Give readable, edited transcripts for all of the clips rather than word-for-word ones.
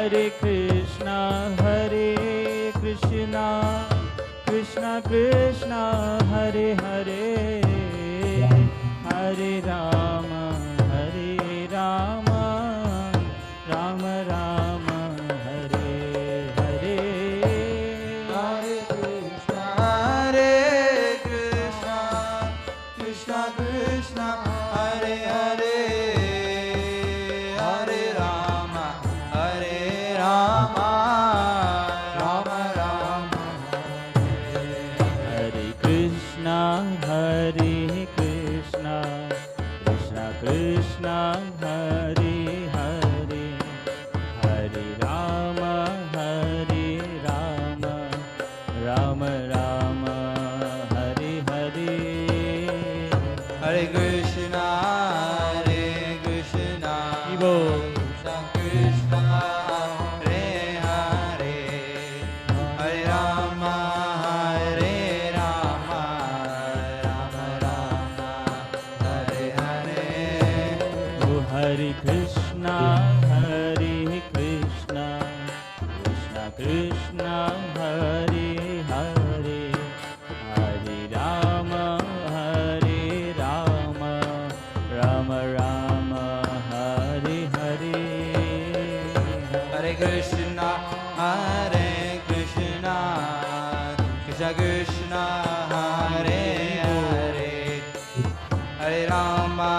Hare Krishna, Krishna Krishna, Hare Hare, Hare Rama, Rama Rama, Hare Hare. Hare Krishna, Krishna Krishna, Hare Hare, Hare Rama, Rama Rama, Hare Krishna, Krishna Krishna, Hare Hare, Hare Rama, Rama Rama, Hare Hare. Hare Krishna, Krishna Krishna, Hare Hare, Hare Rama, Rama Rama, Hare Hare. Oh, Hare Krishna, Krishna Krishna, Hare Hare, Hare Rama, Rama Rama, Hare Hare. Hare Krishna, Krishna Krishna, Hare Hare, Hare Rama,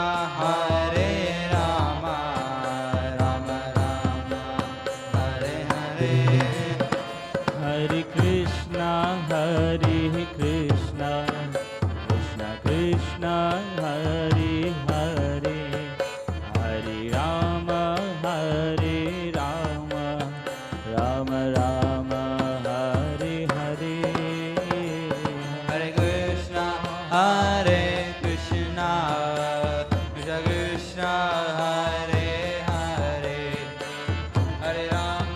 Rama Rama, Hare Hare. Hare Krishna, Krishna Krishna, Hare Hare, Hare Rama, Rama Rama, Hare Hare. Hare Krishna, Krishna Krishna, Hare Hare, Hare Rama,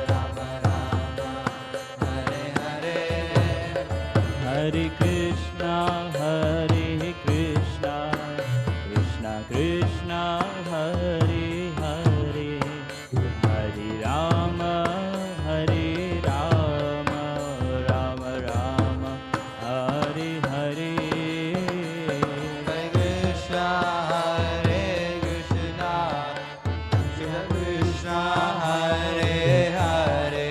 Rama Rama, Hare Hare. Hare Krishna, Krishna Krishna, Hare Hare, Hare Rama, Rama Rama, Hare Hare. Hare Krishna, Krishna Krishna, Hare Hare,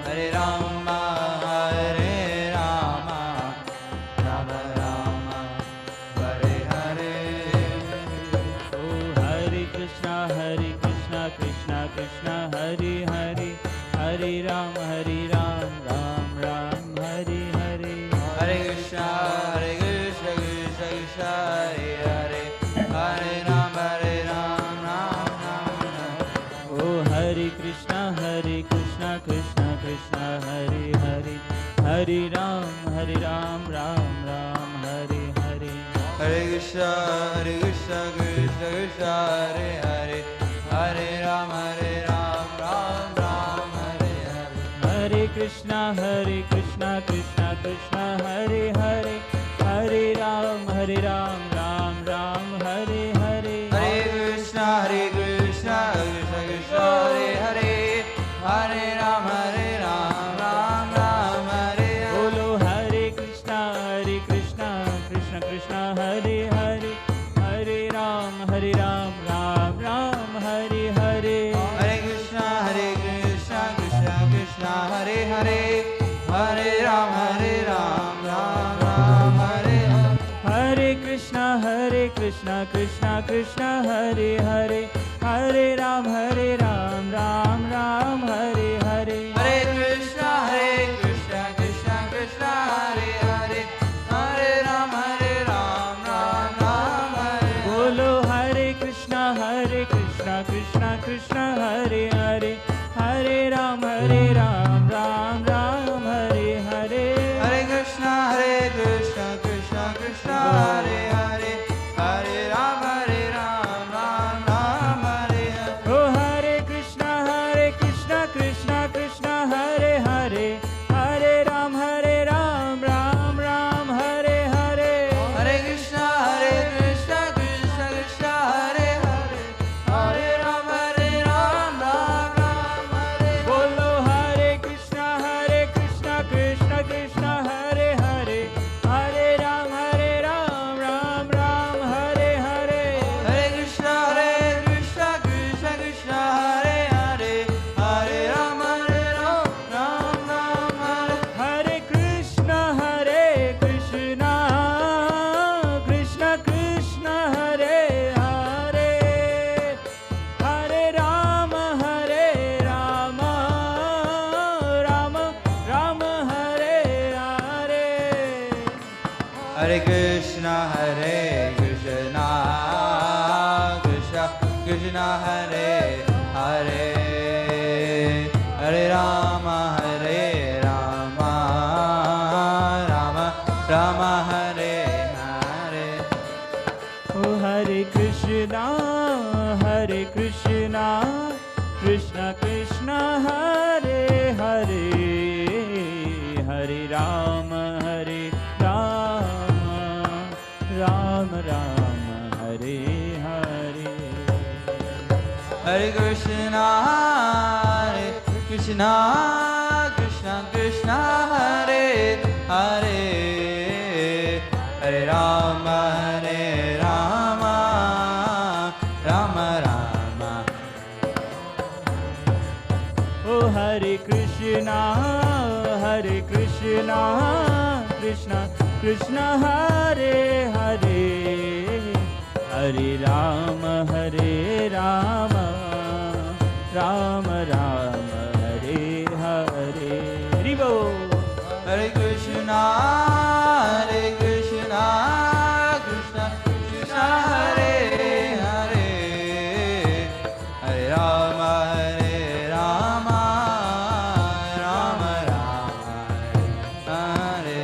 Hare Rama, Rama Rama, Hare Hare. Oh, Hare Krishna, Krishna Krishna, Hare Hare, Hare Ram, Ram Ram, Hare Hare. Hare Krishna, Krishna Krishna, Hare Hare, Hare Rama, Ram Ram. Oh, Hare Krishna, Krishna Krishna, Hare Hare, Hare Ram, Ram Ram, Hare Hare. Hare Krishna, Krishna Krishna, Hare Hare, Hare Rama, Ram Ram, Hare Hare. Hare Krishna, Krishna Krishna, Hare Hare, Hare Ram, Ram Ram, Hare Hare. Hare Krishna, Krishna Krishna, Hare Hare, Hare Rama, Ram Ram, Hare Hare. Bolo Hare Krishna, Krishna Krishna, Hare Hare, Hare Ram, Ram Ram, Hare Hare. Hare Krishna, Krishna Krishna, Hare Hare, Hare Ram, Ram Ram, Hare Hare. Hare Krishna, Krishna Krishna, Hare Hare, Hare Ram, Ram Ram, Hare Hare. Hare Krishna, Krishna Krishna, Hare Hare, Hare Ram, Ram Hare. Bolo Hare Krishna, Krishna Krishna, Hare Hare, Hare Ram, Ram Ram, Hare Hare. Hare Krishna, Krishna Krishna, Hare Hare, Hare Ram, Ram Hare Hare. Oh, Hare Krishna, Krishna Krishna, Hare Hare, Hare Ram, Ram Ram, Hare Hare. Hare Krishna, Krishna Krishna, Hare Hare, Krishna Hare Hare, Hare Rama Hare Rama, Rama Rama Hare Hare. Oh Hare Krishna, Krishna Krishna Hare Hare, Hare Rama Rama Rama Hare Hare. Hare Krishna, Krishna Krishna Hare Hare, Hare Rama Rama Rama. Oh Hare Krishna, Krishna Krishna Hare Hare, Hare Rama Rama Rama Hare Hare. Haribo. Hare Krishna, Krishna Krishna Hare Hare, Hare Rama Rama Rama Hare.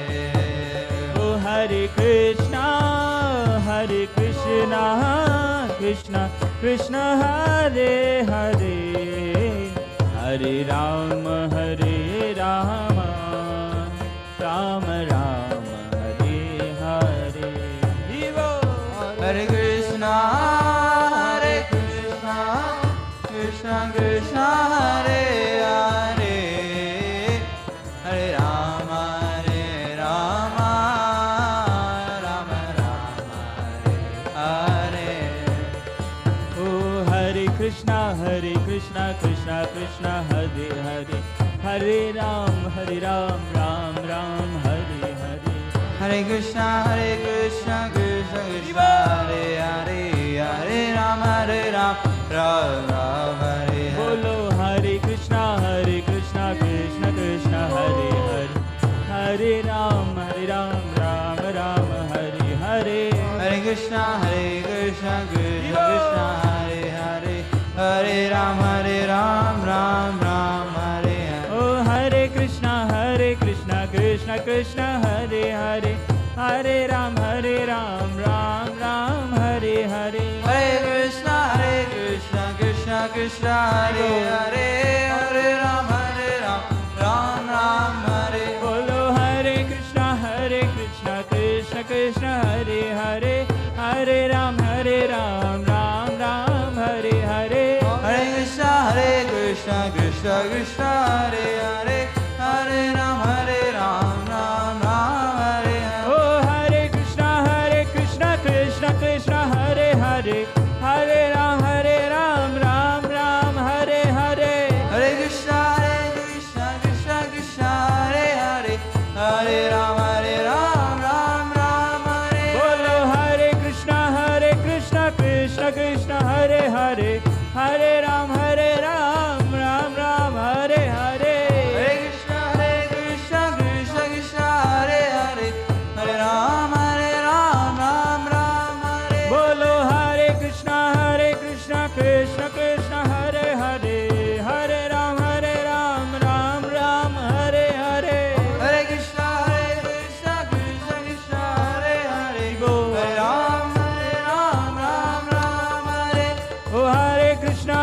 Oh Hare Krishna, Krishna Krishna Hare Hare, Hare Rama Rama Rama Hare Hare. Hare Krishna, Krishna Krishna Hare Hare, Hare Rama Rama, Rama Rama Hare Hare. Oh Hare Krishna, Krishna Krishna Hare Hare, Hare Ram Ram Ram Hare Hare. Hare Krishna, Krishna Krishna Hare Hare, Hare Ram Ram Ram Hare Hare. Bolo Hare Krishna, Krishna Krishna Hare Hare, Hare Ram Ram Ram Hare Hare. Hare Krishna, Krishna Krishna Hare Hare, Hare Ram Ram Hare Hare. Oh Hare Krishna, Krishna Krishna Hare Hare, Hare Ram Ram Ram Hare Hare. Hare Krishna, Krishna Krishna Hare Hare, Hare Ram Ram Hare. Bolo Hare Krishna, Krishna Krishna Hare Hare, Hare Ram Ram Ram Hare Hare. Hare Krishna, Krishna Krishna Hare Hare, Hare Ram Ram Hare Hare. Oh Hare Krishna, Krishna Krishna Hare Hare, Hare Ram Ram Hare Hare. Hare Krishna, Krishna Krishna Hare Hare, Hare Ram Ram Hare. Bolo Hare Krishna, Krishna Krishna Hare Hare, Hare Ram Ram Hare Hare. Hare Krishna, Krishna Krishna Hare Hare, Hare Ram Hare. Bolo Hare Krishna, Krishna Krishna Hare Hare, Hare Ram Ram Hare Hare. Hare Krishna, Krishna Krishna Hare Hare, Hare Ram Ram Hare. Oh Hare Krishna,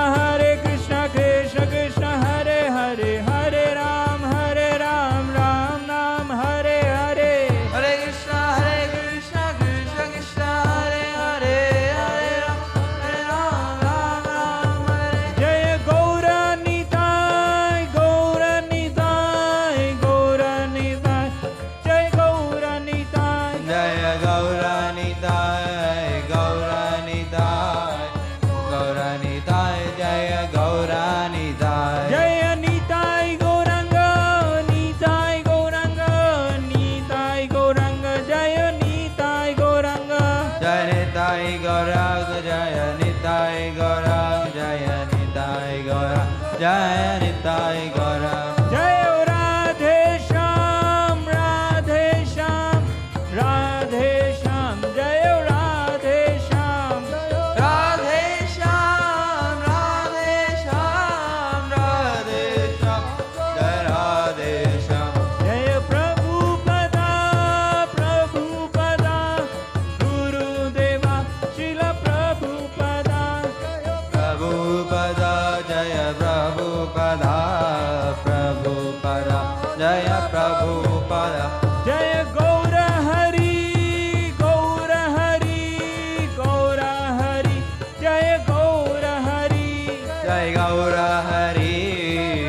Gaura Hari,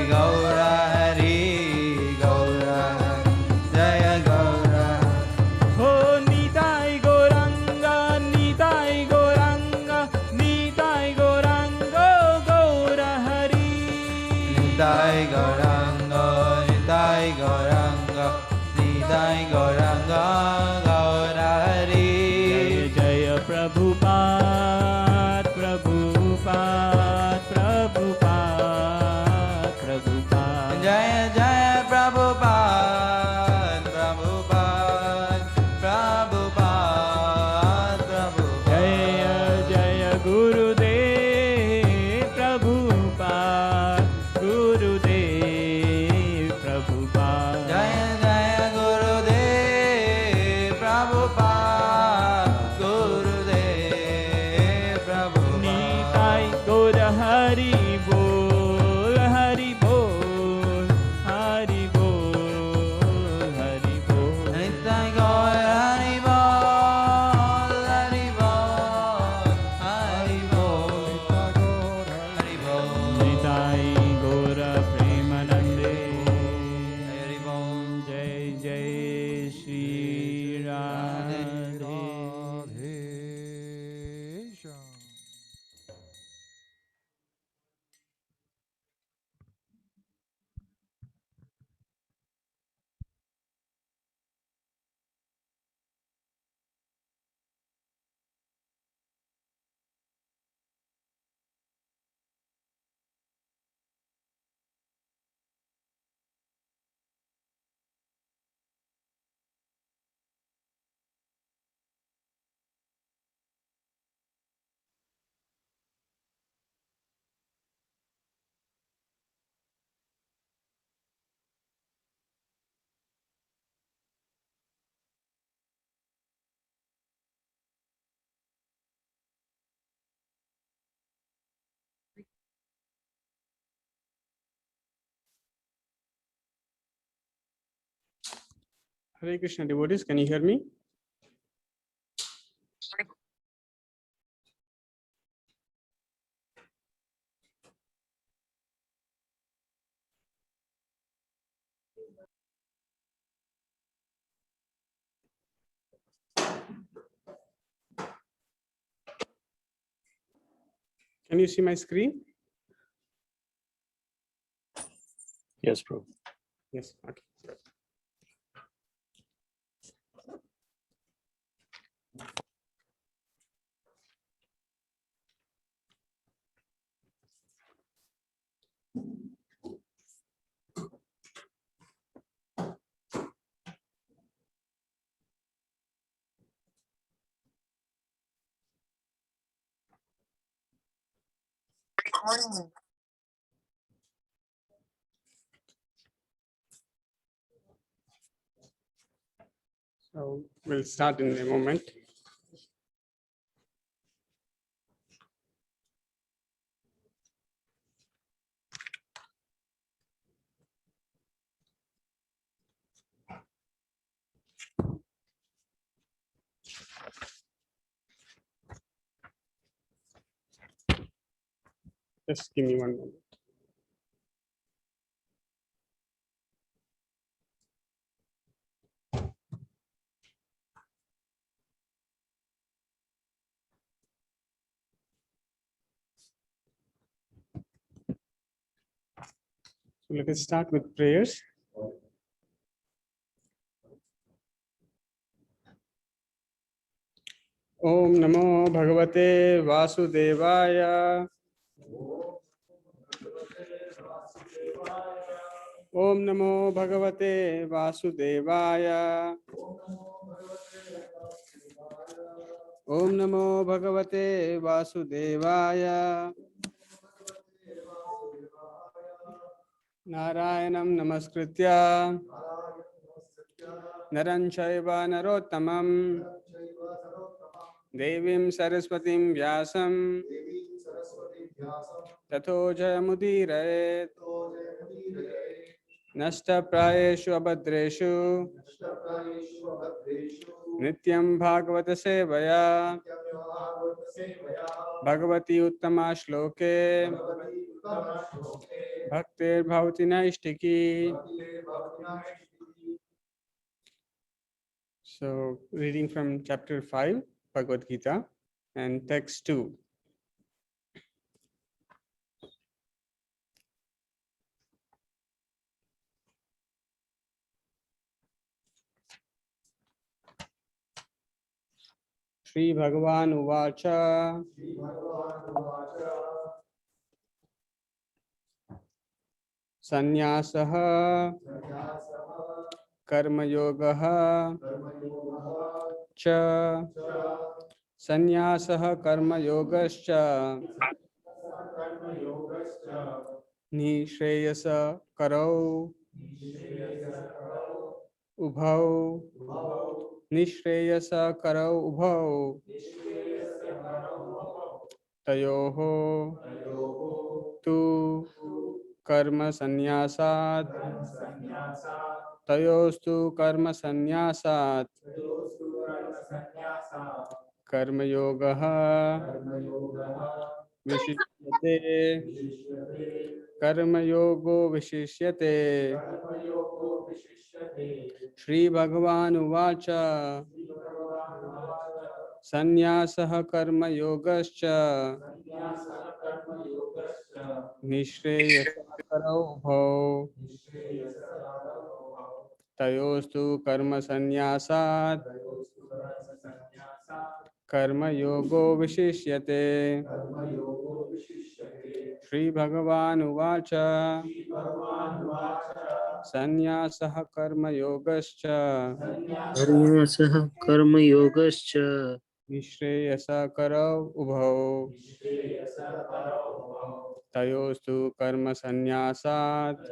Gaura Hari, Gaura Hari, Jaya Gaura. Oh Nitai Goranga, Nitai Goranga, Nitai Goranga, Gaura Hari. Nitai Gauranga, Nitai Gauranga, Nitai Gauranga, Gaura Hari. Jaya Jaya Prabhupada, Prabhupada, Prabhupada, Prabhupada. Jaya Jaya Prabhupada, Prabhupada, Prabhupada, Prabhupada. Jaya Jaya Gurudev, Prabhupada, Gurudev, Prabhupada. Jaya Jaya Gurudev, Prabhupada, Gurudev, Prabhupada. Nitai Gaura Hari Bol, Hari Bol, Hari Bol, Hari Bol. Nitai Gaur Hari Bol, Hari Bol, Hari Bol, Hari Bol. Nitai Gaura Premanande. Hari Bol. Jai Jai Shri Radhe. Hare Krishna devotees, can you hear me? Can you see my screen? Yes, bro. Yes, okay. So we'll start in a moment. Just give me 1 moment. So let us start with prayers. Om Namo Bhagavate Vasudevaya. Om Namo Bhagavate Vasudevaya. Om Namo Bhagavate Vasudevaya. Narayanam Namaskritya Naran Chaiva Narottamam Devim Saraswatim Vyasam Tato Jayamudire Nashta Prayeshu Abhadreshu Nityam Bhagavata Sevaya Bhagavati Uttama Shloke Bhaktir-bhavati naistiki. So, reading from chapter 5, Bhagavad Gita, and text 2. Shri Bhagavan Uvacha. Sannyasah कर्मयोगः च संन्यासः कर्मयोगश्च निःश्रेयस करौ उभौ निःश्रेयस करौ उभौ तयोः तु कर्म संन्यासात् तयोस्तु कर्म संन्यासात् कर्मयोगः विशिष्यते कर्मयोगो विशिष्यते श्री भगवान् उवाच संन्यासः कर्मयोगश्च निःश्रेयसकरौ उभौ तयोस्तु कर्म संन्यासात् कर्मयोगो विशिष्यते श्री भगवान् उवाच संन्यासः कर्मयोगश्च संन्यासः कर्मयोगश्च निःश्रेयसकरौ उभौ तयोस्तु कर्म संन्यासात्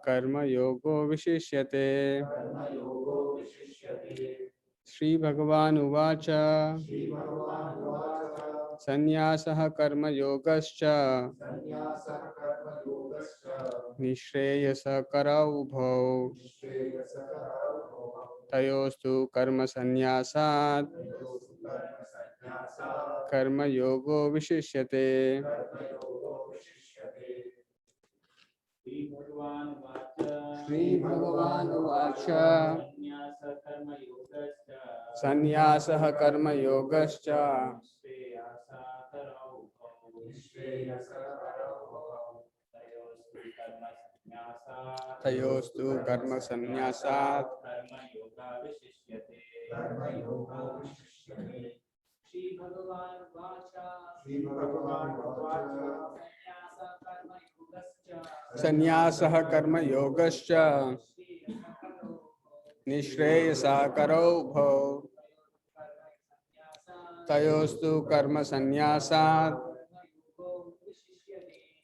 कर्मयोगो विशिष्यते श्री भगवान् उवाच संन्यासः कर्मयोगश्च निःश्रेयसकरौ उभौ तयोस्तु कर्म संन्यासात् कर्मयोगो विशिष्यते श्री भगवान् उवाच संन्यासः कर्मयोगश्च तयोस्तु कर्म संन्यासात् संन्यासः कर्मयोगश्च निःश्रेयसकरौ उभौ तयोस्तु कर्म संन्यासात्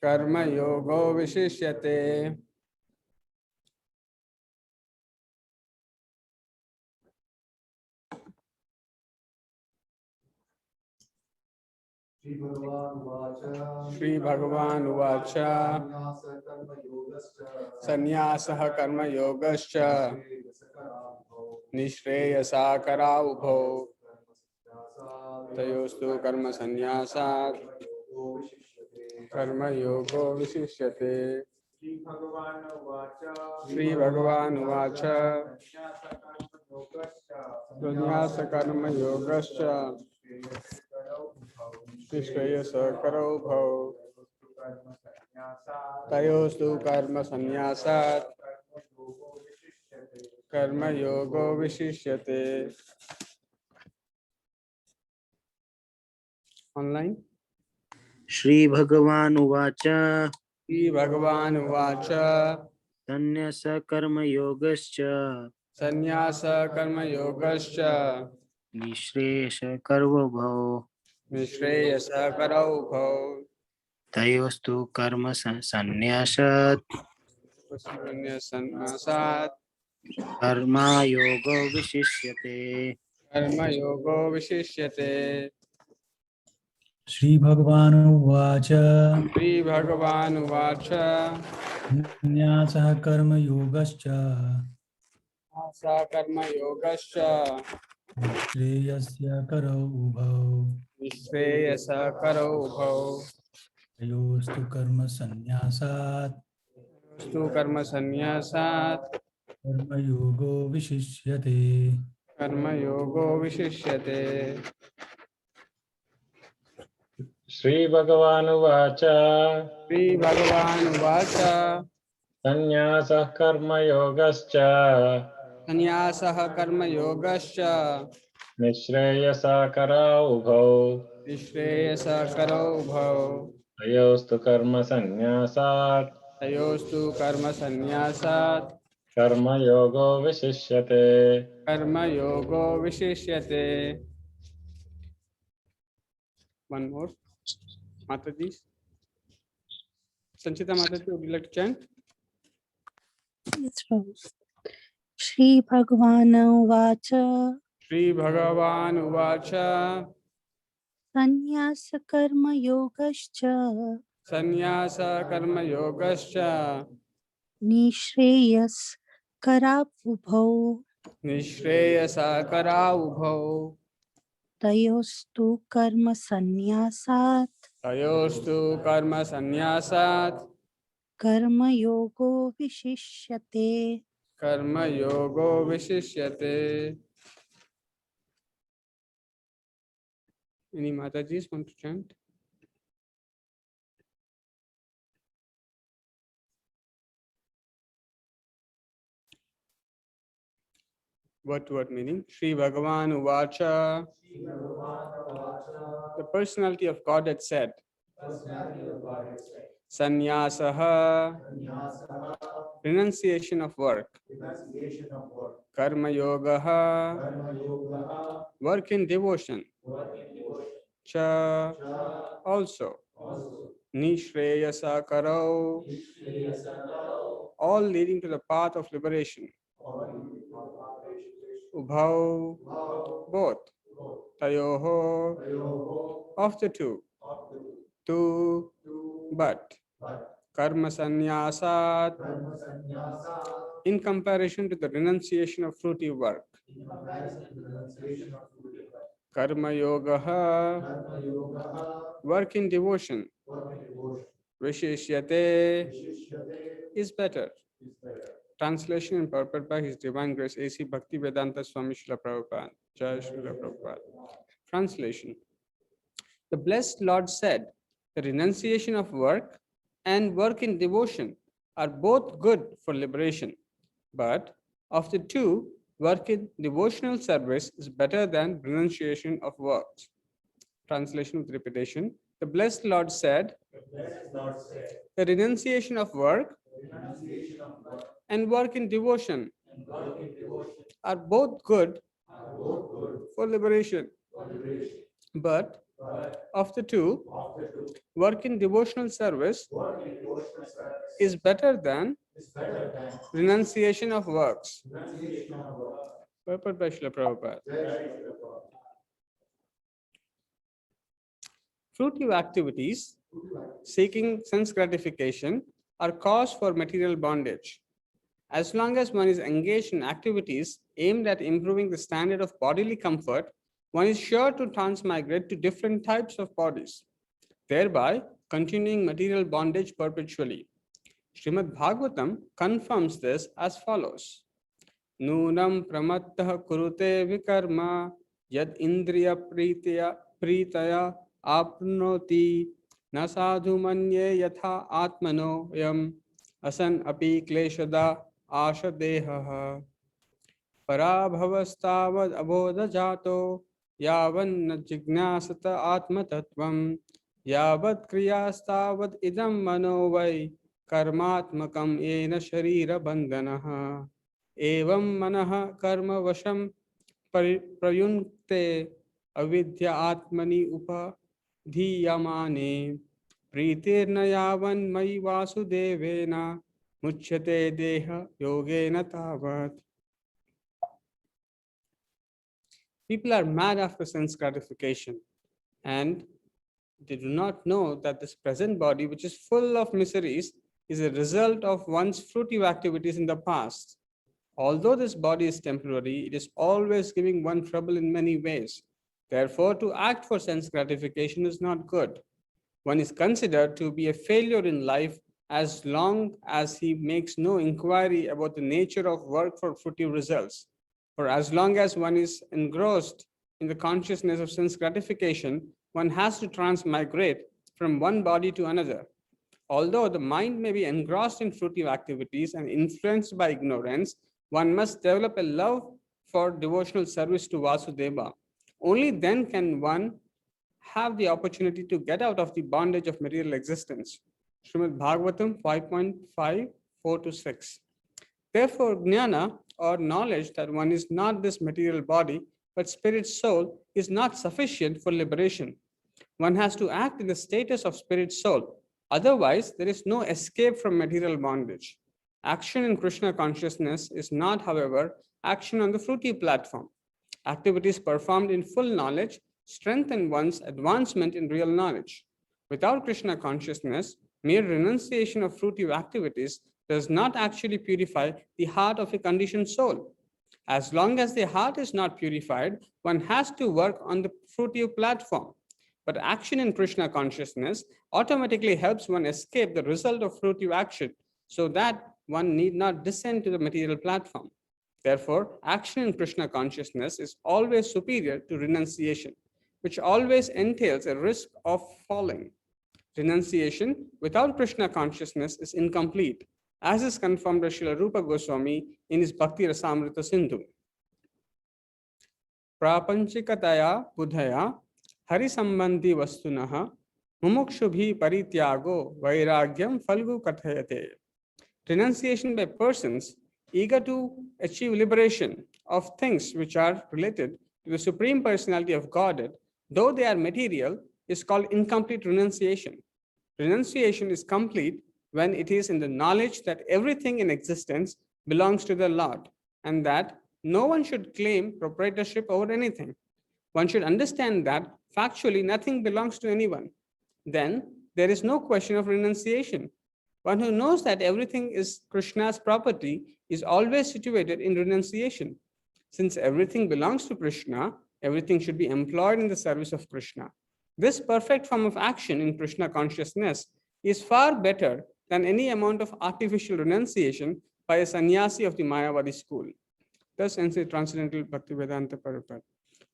कर्मयोगो विशिष्यते श्री भगवान् उवाच संन्यासः कर्मयोगश्च निःश्रेयसकरौ उभौ तयोस्तु कर्म संन्यासात् कर्मयोगो विशिष्यते श्री भगवान् उवाच संन्यासः कर्मयोगश्च निःश्रेयसकरौ उभौ तयोस्तु कर्म संन्यासात् कर्मयोगो विशिष्यते ऑनलाइन श्री भगवान् उवाच श्री भगवान् उवाच संन्यासः कर्मयोगश्च संन्यासः कर्मयोगश्च निःश्रेयसकरौ उभौ निःश्रेयसकरौ उभौ तयोस्तु कर्म संन्यासात् संन्यासात् कर्मयोगो विशिष्यते कर्मयोगो विशिष्यते श्री भगवानुवाच श्री भगवान् उवाच संन्यासः कर्मयोगश्च कर्मयोगश्च निःश्रेयस्य करौ उभौ निःश्रेयसकरौ उभौ तयोस्तु कर्म संन्यासात् स्तु कर्म संन्यासात् कर्मयोगो विशिष्यते. कर्मयोगो विशिष्यते. श्रीभगवानुवाच श्रीभगवानुवाच सन्न्यासः कर्मयोगश्च संन्यासः कर्मयोगश्च निःश्रेयसाकरा उभौ निःश्रेयसकरौ उभौ तयोस्तु कर्मसन्न्यासात् तयोस्तु कर्म संन्यासात् कर्मयोगो विशिष्यते. कर्मयोगो विशिष्यते. One more. Mataji. Sanchita Mataji, would you like to chant? Yes, Prabhu. Shri Bhagavana Uvacha Shri Bhagavan Uvacha Sannyasa Karma Yogascha Sannyasa Karma Yogascha Nishreyas Karabhubhau Nishreyasakara Ubhau Tayostu Karma Sannyasat Tayostu Karma Sannyasat Karma Yogo Vishishyate. Karma Yogo Vishishyate. Any Matajis want to chant? Word to word meaning. Shri Bhagavan Uvacha. The personality of God had said. Sannyasaha. Renunciation of work. Karma Yogaha. Work in devotion. Cha. Also. Nishreyasa Karau. All leading to the path of liberation. Ubhau. Both. Tayoho. Of the two. Tu. But. Karma sannyasat. In comparison to the renunciation of fruitive work. Karma yogaha. Work in devotion. Vishishyate. Is better. Translation and purport by His Divine Grace A.C. Bhaktivedanta Swami Srila Prabhupada. Jai Srila Prabhupada. Translation. The Blessed Lord said, the renunciation of work and work in devotion are both good for liberation. But of the two, work in devotional service is better than renunciation of works. Translation with repetition. The Blessed Lord said, the renunciation of work and work in devotion are both good for liberation. But of the two, work in devotional service is better than renunciation of works. Purport by Srila Prabhupada. Fruitive activities, seeking sense gratification, are cause for material bondage. As long as one is engaged in activities aimed at improving the standard of bodily comfort, one is sure to transmigrate to different types of bodies, thereby continuing material bondage perpetually. Srimad Bhagavatam confirms this as follows. Nunam pramattah kurute vikarma yad indriya pritaya apnoti na sadhu manye yatha atmano yam asan api kleshada ashadeha parabhavastavad abodha jato yavan jignasata atmatatvam yavat kriyastavad idam mano vai कर्मात्मकम येन शरीर बंधनः एवं मनः कर्म वशम प्रयुक्ते अविद्या आत्मनि उपधीयमाने प्रीतिर्न यावन्मयि वासुदेवेन मुच्यते देह योगेन तावत्. People are mad after sense gratification, and they do not know that this present body, which is full of miseries, is a result of one's fruitive activities in the past. Although this body is temporary, it is always giving one trouble in many ways. Therefore, to act for sense gratification is not good. One is considered to be a failure in life as long as he makes no inquiry about the nature of work for fruitive results, or as long as one is engrossed in the consciousness of sense gratification, one has to transmigrate from one body to another. Although the mind may be engrossed in fruitive activities and influenced by ignorance, one must develop a love for devotional service to Vasudeva. Only then can one have the opportunity to get out of the bondage of material existence. Srimad Bhagavatam 5.5, 4 to 6. Therefore, jnana or knowledge that one is not this material body but spirit soul is not sufficient for liberation. One has to act in the status of spirit soul. Otherwise, there is no escape from material bondage. Action in Krishna consciousness is not, however, action on the fruitive platform. Activities performed in full knowledge strengthen one's advancement in real knowledge. Without Krishna consciousness, mere renunciation of fruitive activities does not actually purify the heart of a conditioned soul. As long as the heart is not purified, one has to work on the fruitive platform. But action in Krishna consciousness automatically helps one escape the result of fruitive action so that one need not descend to the material platform. Therefore, action in Krishna consciousness is always superior to renunciation, which always entails a risk of falling. Renunciation without Krishna consciousness is incomplete, as is confirmed by Srila Rupa Goswami in his Bhakti Rasamrita Sindhu. Prapanchikataya budhaya hari sambandhi vastunaha mumukshubhi parityago vairagyam falgu kathayate. Renunciation by persons eager to achieve liberation of things which are related to the Supreme Personality of Godhead, though they are material, is called incomplete renunciation. Renunciation is complete when it is in the knowledge that everything in existence belongs to the Lord and that no one should claim proprietorship over anything. One should understand that factually nothing belongs to anyone. Then there is no question of renunciation. One who knows that everything is Krishna's property is always situated in renunciation. Since everything belongs to Krishna, everything should be employed in the service of Krishna. This perfect form of action in Krishna consciousness is far better than any amount of artificial renunciation by a sannyasi of the Mayavadi school. Thus ends the Transcendental Bhaktivedanta Prabhupada.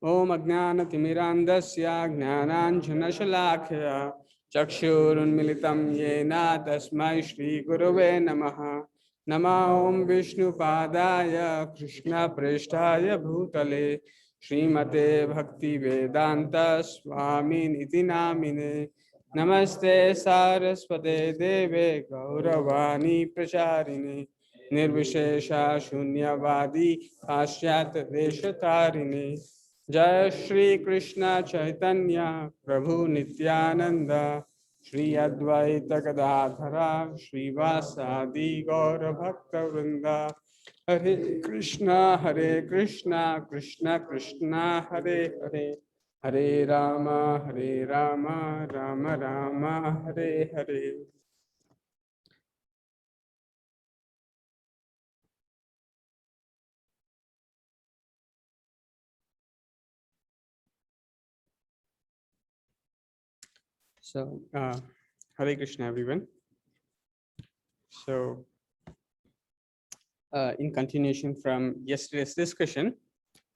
Om Ajnana Timirandasya Jnananjana Shalakya Chakshurunmilitam Yena Tasmai Shri Gurave Namaha. Nama Om Vishnu Padaya Krishna Preshtaya Bhutale Srimate Bhakti Vedanta Swami Niti Namine. Namaste Saraswate Deve Gauravani Pracharine Nirvishesha Shunyavadi Pashyat Deshatarine. Jai Shri Krishna Chaitanya Prabhu Nityananda Shri Advaita Gadadhara Shri Vasadi Gaura Bhakta Vrinda. Hare Krishna Krishna Krishna Hare Hare Hare Rama Rama Rama Hare Hare. So, Hare Krishna, everyone. So, in continuation from yesterday's discussion,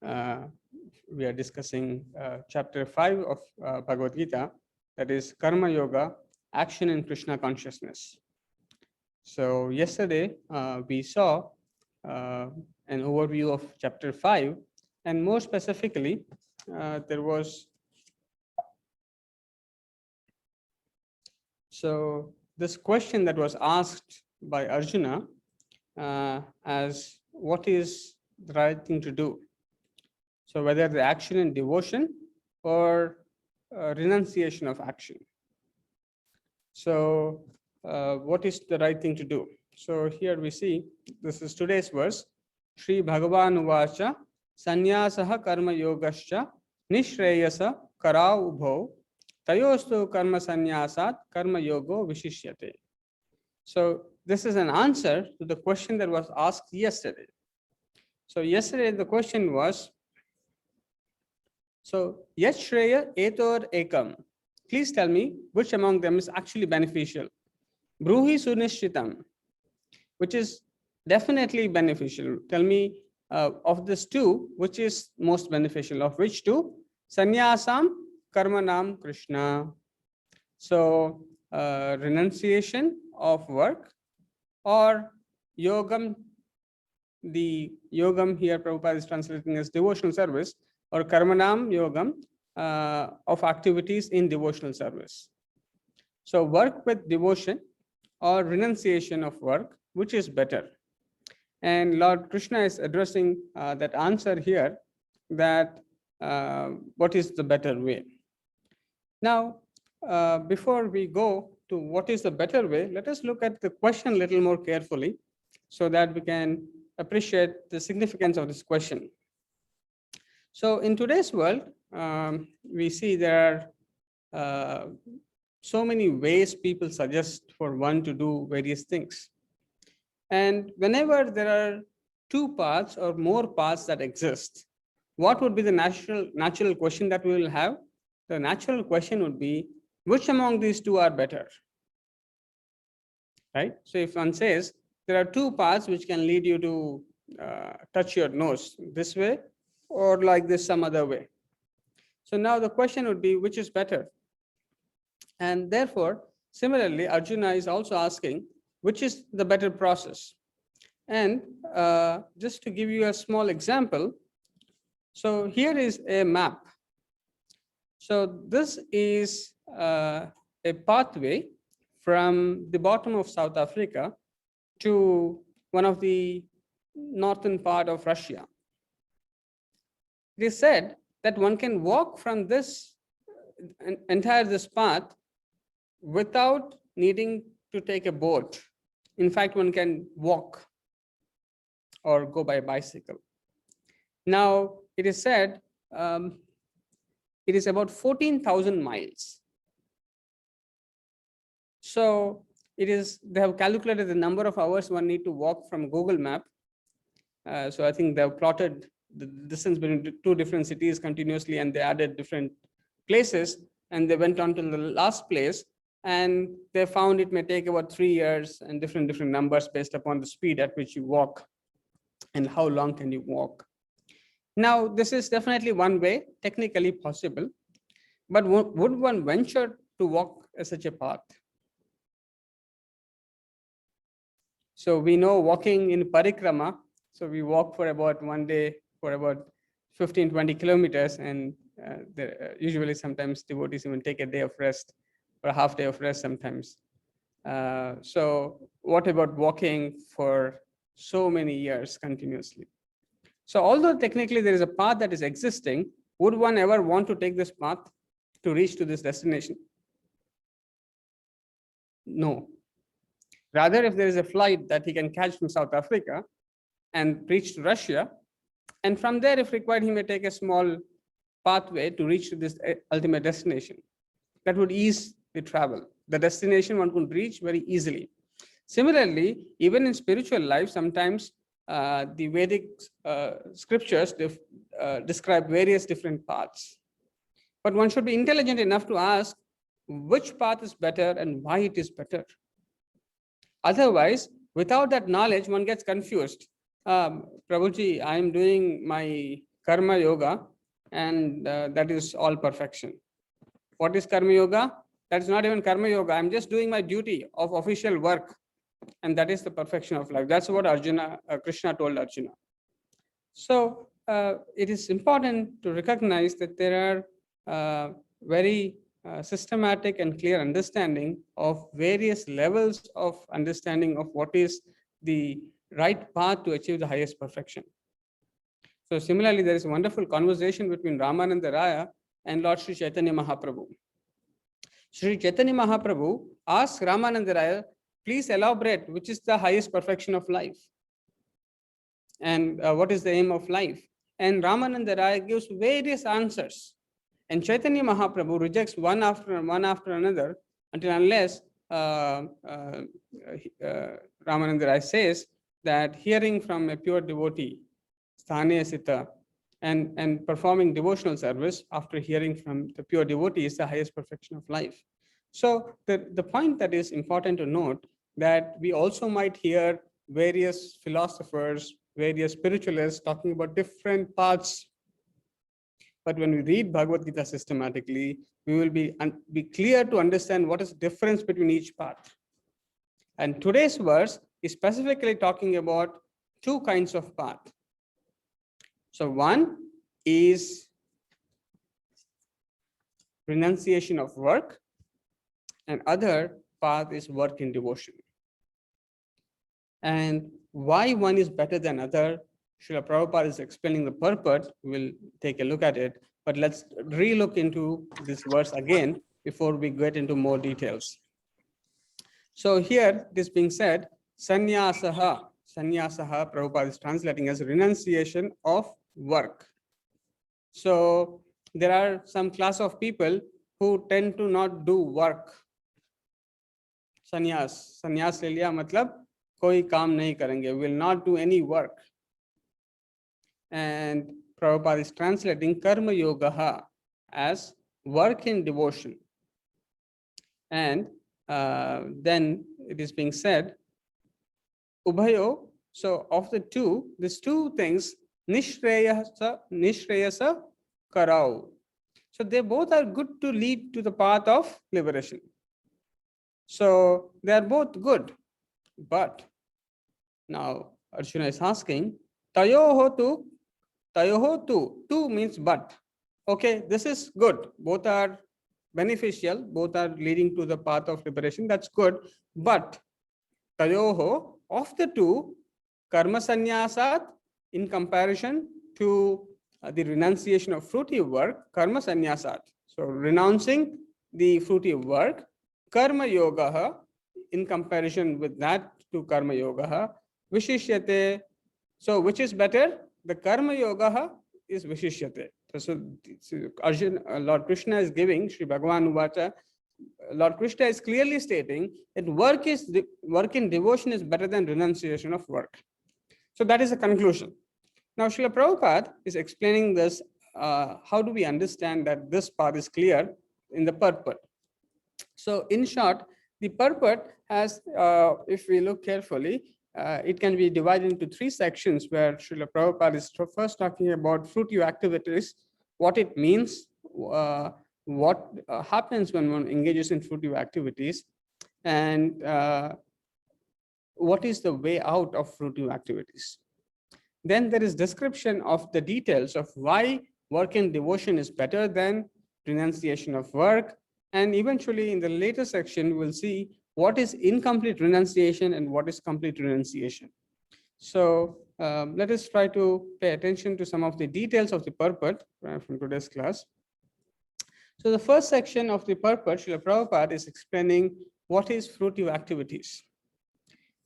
we are discussing chapter 5 of Bhagavad Gita, that is Karma Yoga, Action in Krishna Consciousness. So, yesterday we saw an overview of chapter 5, and more specifically, there was this question that was asked by Arjuna as what is the right thing to do? So whether the action in devotion or renunciation of action. So what is the right thing to do? So here we see, this is today's verse, Shri Bhagavan Uvacha Sanyasaha Karma Yogascha Nishreyasa Karau Ubho Tayostu Karma Sanyasat Karma Yogo Vishishyate. So this is an answer to the question that was asked yesterday. So yesterday the question was, so Yat Shreya Etor Ekam please tell me which among them is actually beneficial. Bruhi sunishchitam, which is definitely beneficial. Tell me of this two, which is most beneficial. Of which two? Sannyasam karmanam Krishna. So renunciation of work, or yogam. The yogam here Prabhupada is translating as devotional service, or karmanam yogam, of activities in devotional service. So work with devotion or renunciation of work, which is better? And Lord Krishna is addressing that answer here, that what is the better way. Now, before we go to what is the better way, let us look at the question a little more carefully so that we can appreciate the significance of this question. So in today's world, we see there are so many ways people suggest for one to do various things. And whenever there are two paths or more paths that exist, what would be the natural question that we will have? The natural question would be, which among these two are better? Right? So if one says there are two paths which can lead you to touch your nose this way or like this some other way. So now the question would be, which is better? And therefore, similarly, Arjuna is also asking, which is the better process? And just to give you a small example, so here is a map. So this is a pathway from the bottom of South Africa to one of the northern part of Russia. It is said that one can walk from this entire this path without needing to take a boat. In fact, one can walk or go by bicycle. Now, it is said it is about 14,000 miles. So they have calculated the number of hours one need to walk from Google Map. So I think they have plotted the distance between two different cities continuously, and they added different places, and they went on to the last place, and they found it may take about 3 years and different numbers based upon the speed at which you walk and how long can you walk. Now, this is definitely one way, technically possible, but would one venture to walk such a path? So we know walking in parikrama, so we walk for about one day for about 15-20 kilometers, and usually sometimes devotees even take a day of rest or a half day of rest sometimes. So what about walking for so many years continuously? So although technically there is a path that is existing, would one ever want to take this path to reach to this destination? No. Rather, if there is a flight that he can catch from South Africa and reach to Russia, and from there, if required, he may take a small pathway to reach to this ultimate destination. That would ease the travel. The destination one could reach very easily. Similarly, even in spiritual life, sometimes the Vedic scriptures describe various different paths. But one should be intelligent enough to ask which path is better and why it is better. Otherwise, without that knowledge, one gets confused. Prabhuji, I am doing my karma yoga, and that is all perfection. What is karma yoga? That is not even karma yoga. I'm just doing my duty of official work, and that is the perfection of life. That's what Krishna told Arjuna. So it is important to recognize that there are very systematic and clear understanding of various levels of understanding of what is the right path to achieve the highest perfection. So similarly, there is a wonderful conversation between Ramananda Raya and Lord Sri Chaitanya Mahaprabhu. Sri Chaitanya Mahaprabhu asks Ramananda Raya, please elaborate which is the highest perfection of life and what is the aim of life. And Ramananda Raya gives various answers. And Chaitanya Mahaprabhu rejects one after another until unless Ramananda Raya says that hearing from a pure devotee, sthane sita, and performing devotional service after hearing from the pure devotee is the highest perfection of life. So the point that is important to note that we also might hear various philosophers, various spiritualists talking about different paths. But when we read Bhagavad Gita systematically, we will be clear to understand what is the difference between each path. And today's verse is specifically talking about two kinds of path. So one is renunciation of work, and other path is work in devotion. And why one is better than other, Srila Prabhupada is explaining the purport. We'll take a look at it, but let's re-look into this verse again before we get into more details. So here it is being said, Sannyasaha. Sannyasaha, Prabhupada is translating as renunciation of work. So there are some class of people who tend to not do work. Sannyas le liya matlab koi kaam nahi karenge, will not do any work. And Prabhupada is translating karma yogaha as work in devotion. And then it is being said, ubhayo, so of the two, these two things, nishreyasa karau. So they both are good to lead to the path of liberation. So they are both good. But now Arjuna is asking, tayoho tu means but. Okay, this is good. Both are beneficial. Both are leading to the path of liberation. That's good. But tayoho, of the two, karma sannyasat, in comparison to the renunciation of fruitive work, karma sannyasat. So renouncing the fruitive work, karma yogaha, in comparison with that to karma yogaha, vishishyate. So which is better? The karma yogaha is vishishyate. So Arjuna, Lord Krishna is giving, Sri Bhagavan Uvacha, Lord Krishna is clearly stating that work in devotion is better than renunciation of work. So that is the conclusion. Now Srila Prabhupada is explaining this, how do we understand that this path is clear in the purport. So in short, the purport has, if we look carefully, it can be divided into three sections where Srila Prabhupada is first talking about fruitive activities, what it means, what happens when one engages in fruitive activities, and what is the way out of fruitive activities. Then there is description of the details of why work in devotion is better than renunciation of work. And eventually in the later section, we'll see what is incomplete renunciation and what is complete renunciation. So let us try to pay attention to some of the details of the purport from today's class. So the first section of the purport, Srila Prabhupada is explaining what is fruitive activities.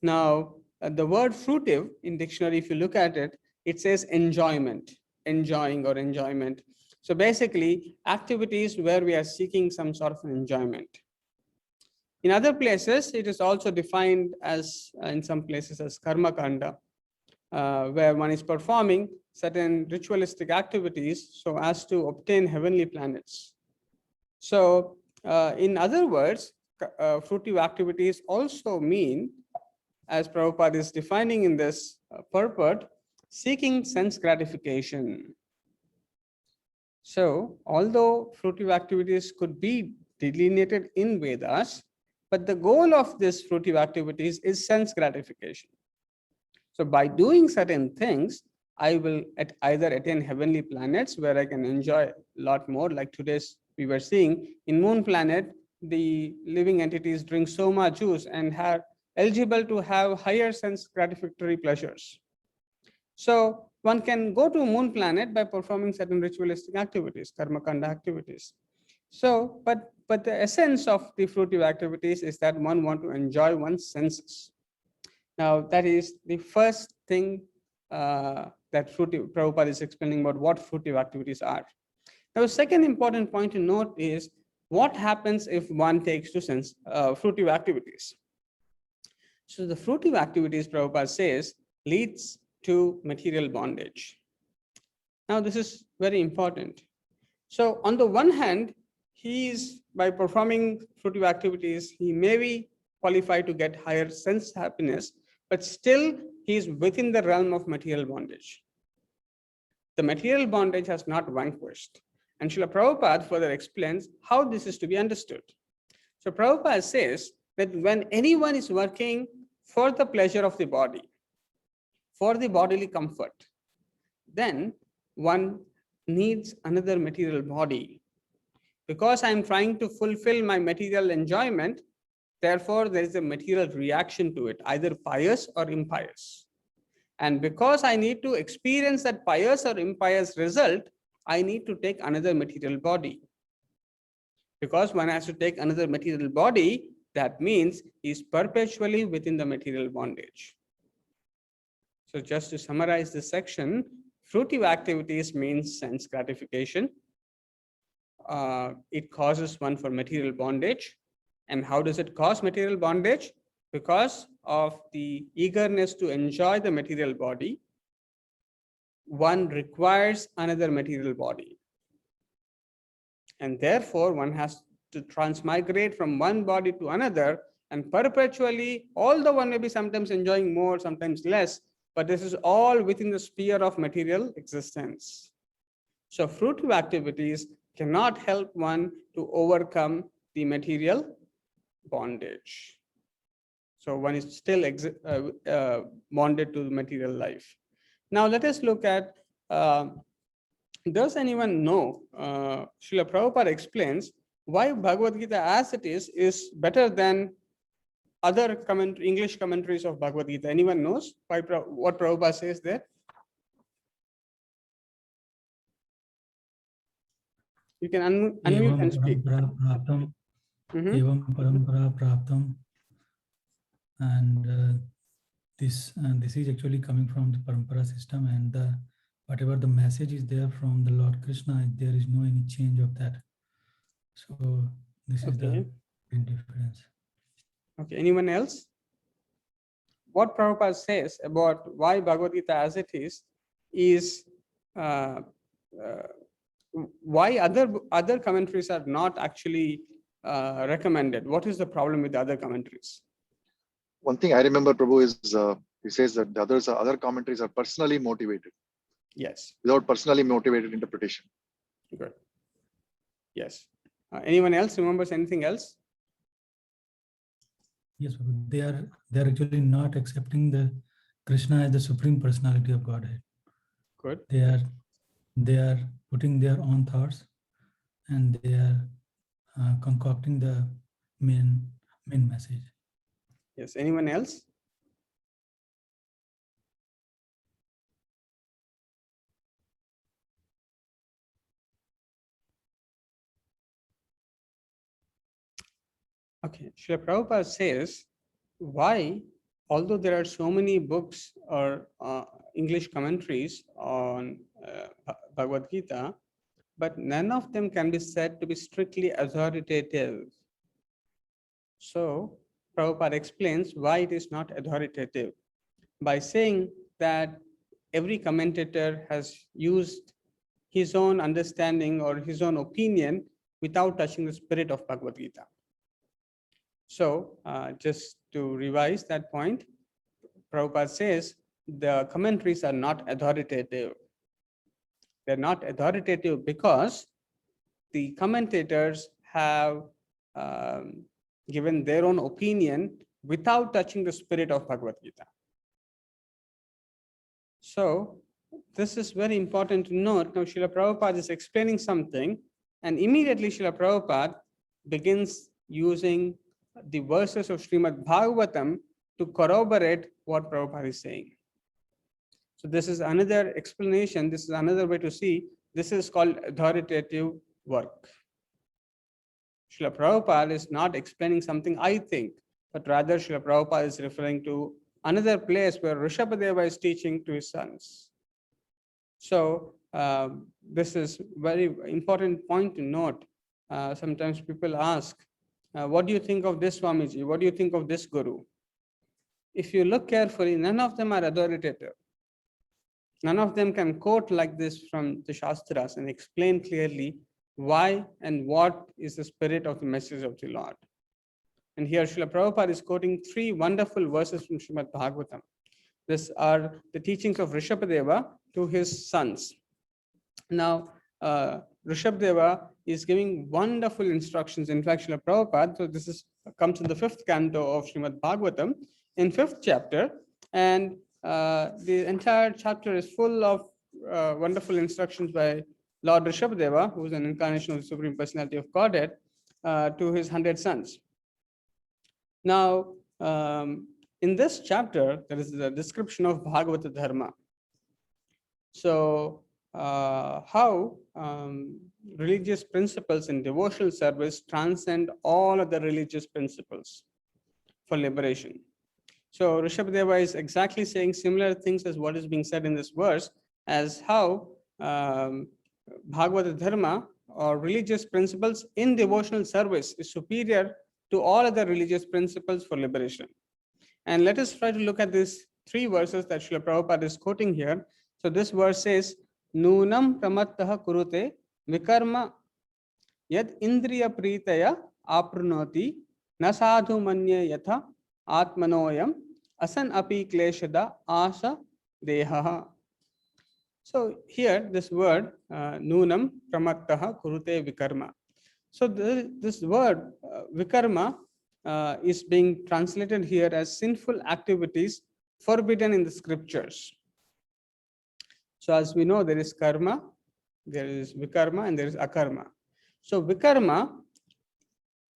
Now, the word fruitive in dictionary, if you look at it, it says enjoyment, enjoying or enjoyment. So basically, activities where we are seeking some sort of an enjoyment. In other places, it is also defined as, in some places, as karma kanda, where one is performing certain ritualistic activities so as to obtain heavenly planets. So in other words, fruitive activities also mean, as Prabhupada is defining in this purport, seeking sense gratification. So although fruitive activities could be delineated in Vedas, but the goal of this fruitive activities is sense gratification. So by doing certain things, I will either attain heavenly planets where I can enjoy a lot more, like today's we were seeing in moon planet, the living entities drink so much juice and are eligible to have higher sense gratificatory pleasures. So one can go to moon planet by performing certain ritualistic activities, karma kanda activities. So, but the essence of the fruitive activities is that one wants to enjoy one's senses. Now, that is the first thing that Prabhupada is explaining about what fruitive activities are. Now, the second important point to note is what happens if one takes to sense fruitive activities. So the fruitive activities, Prabhupada says, leads to material bondage. Now, this is very important. So, on the one hand, by performing fruitive activities, he may be qualified to get higher sense happiness, but still he is within the realm of material bondage. The material bondage has not vanquished. And Srila Prabhupada further explains how this is to be understood. So Prabhupada says that when anyone is working for the pleasure of the body, for the bodily comfort, then one needs another material body. Because I'm trying to fulfill my material enjoyment, therefore there is a material reaction to it, either pious or impious. And because I need to experience that pious or impious result, I need to take another material body. Because one has to take another material body, that means he is perpetually within the material bondage. So just to summarize this section, fruitive activities means sense gratification. It causes one for material bondage. And how does it cause material bondage? Because of the eagerness to enjoy the material body, one requires another material body. And therefore, one has to transmigrate from one body to another, and perpetually, although one may be sometimes enjoying more, sometimes less, but this is all within the sphere of material existence. So fruitive activities cannot help one to overcome the material bondage. So one is still bonded to the material life. Now let us look at, does anyone know, Srila Prabhupada explains why Bhagavad Gita as it is better than other English commentaries of Bhagavad Gita. Anyone knows why what Prabhupada says there? You can unmute and speak. Evam parampara praptam. And this is actually coming from the parampara system, and whatever the message is there from the Lord Krishna, there is no any change of that. So this is the main difference. Okay, anyone else? What Prabhupada says about why Bhagavad Gita as it is why other commentaries are not actually recommended. What is the problem with the other commentaries? One thing I remember, Prabhu, is he says that the other commentaries are personally motivated. Yes. Without personally motivated interpretation. Good. Yes. Anyone else remembers anything else? Yes, they are actually not accepting the Krishna as the supreme personality of Godhead. Good. They are putting their own thoughts, and they are concocting the main message. Yes. Anyone else? Okay. Srila Prabhupada says why, although there are so many books or English commentaries on Bhagavad Gita, but none of them can be said to be strictly authoritative. So Prabhupada explains why it is not authoritative by saying that every commentator has used his own understanding or his own opinion without touching the spirit of Bhagavad Gita. So just to revise that point, Prabhupada says the commentaries are not authoritative. They're not authoritative because the commentators have given their own opinion without touching the spirit of Bhagavad Gita. So this is very important to note. Now Srila Prabhupada is explaining something, and immediately Srila Prabhupada begins using the verses of Srimad Bhagavatam to corroborate what Prabhupada is saying. So this is another explanation. This is another way to see. This is called authoritative work. Srila Prabhupada is not explaining something I think, but rather Srila Prabhupada is referring to another place where Rishabhadeva is teaching to his sons. So this is very important point to note. Sometimes people ask, what do you think of this Swamiji? What do you think of this Guru? If you look carefully, none of them are authoritative. None of them can quote like this from the Shastras and explain clearly why and what is the spirit of the message of the Lord. And here Srila Prabhupada is quoting 3 wonderful verses from Srimad Bhagavatam. These are the teachings of Rishabhadeva to his sons. Now, Rishabhadeva is giving wonderful instructions. In fact, Srila Prabhupada, so this comes in the 5th canto of Srimad Bhagavatam, in 5th chapter, and the entire chapter is full of wonderful instructions by Lord Rishabhadeva, who is an incarnation of the Supreme Personality of Godhead, to his 100 sons. Now, in this chapter, there is a description of Bhagavata Dharma. So, how religious principles in devotional service transcend all other religious principles for liberation. So, Rishabhadeva is exactly saying similar things as what is being said in this verse, as how Bhagavata Dharma or religious principles in devotional service is superior to all other religious principles for liberation. And let us try to look at these 3 verses that Srila Prabhupada is quoting here. So this verse says, Nunam pramattaha kurute vikarma yad indriya pritaya aprunoti na sadhu manye yatha atmanoyam asan api kleshada asa dehaha. So here this word Nunam pramattaha kurute vikarma. So this word vikarma is being translated here as sinful activities forbidden in the scriptures. So as we know, there is karma, there is vikarma, and there is akarma. So vikarma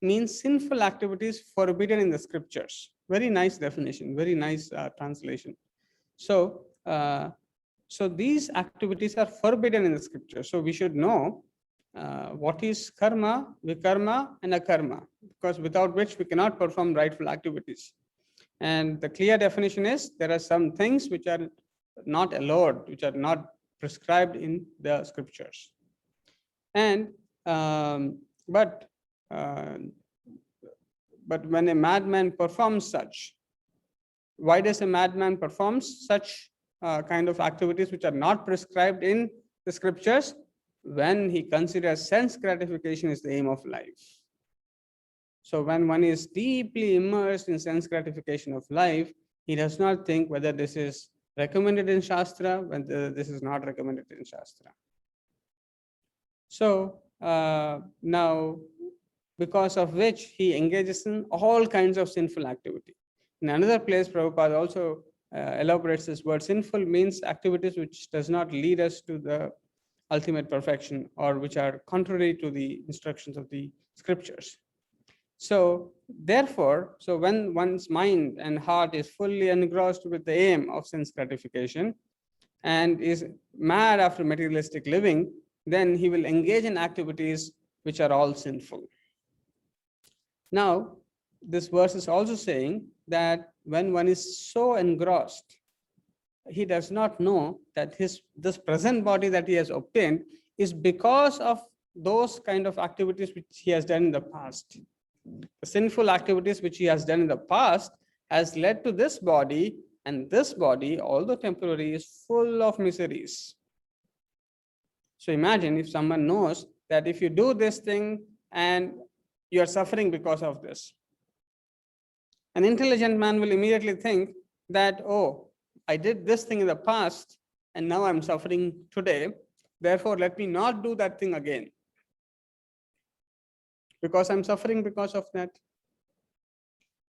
means sinful activities forbidden in the scriptures. Very nice definition, very nice translation. So, so these activities are forbidden in the scripture. So we should know what is karma, vikarma, and akarma, because without which we cannot perform rightful activities. And the clear definition is there are some things which are not allowed, which are not prescribed in the scriptures. And but when a madman performs such, why does a madman perform such kind of activities which are not prescribed in the scriptures? When he considers sense gratification is the aim of life. So when one is deeply immersed in sense gratification of life, he does not think whether this is recommended in Shastra, whether this is not recommended in Shastra. So now, because of which he engages in all kinds of sinful activity. In another place, Prabhupada also elaborates this word. Sinful means activities which does not lead us to the ultimate perfection, or which are contrary to the instructions of the scriptures. So therefore, so when one's mind and heart is fully engrossed with the aim of sense gratification and is mad after materialistic living, then he will engage in activities which are all sinful. Now, this verse is also saying that when one is so engrossed, he does not know that this present body that he has obtained is because of those kind of activities which he has done in the past. The sinful activities which he has done in the past has led to this body, and this body, although temporary, is full of miseries. So imagine if someone knows that if you do this thing and you are suffering because of this. An intelligent man will immediately think that, oh, I did this thing in the past and now I'm suffering today. Therefore, let me not do that thing again, because I'm suffering because of that.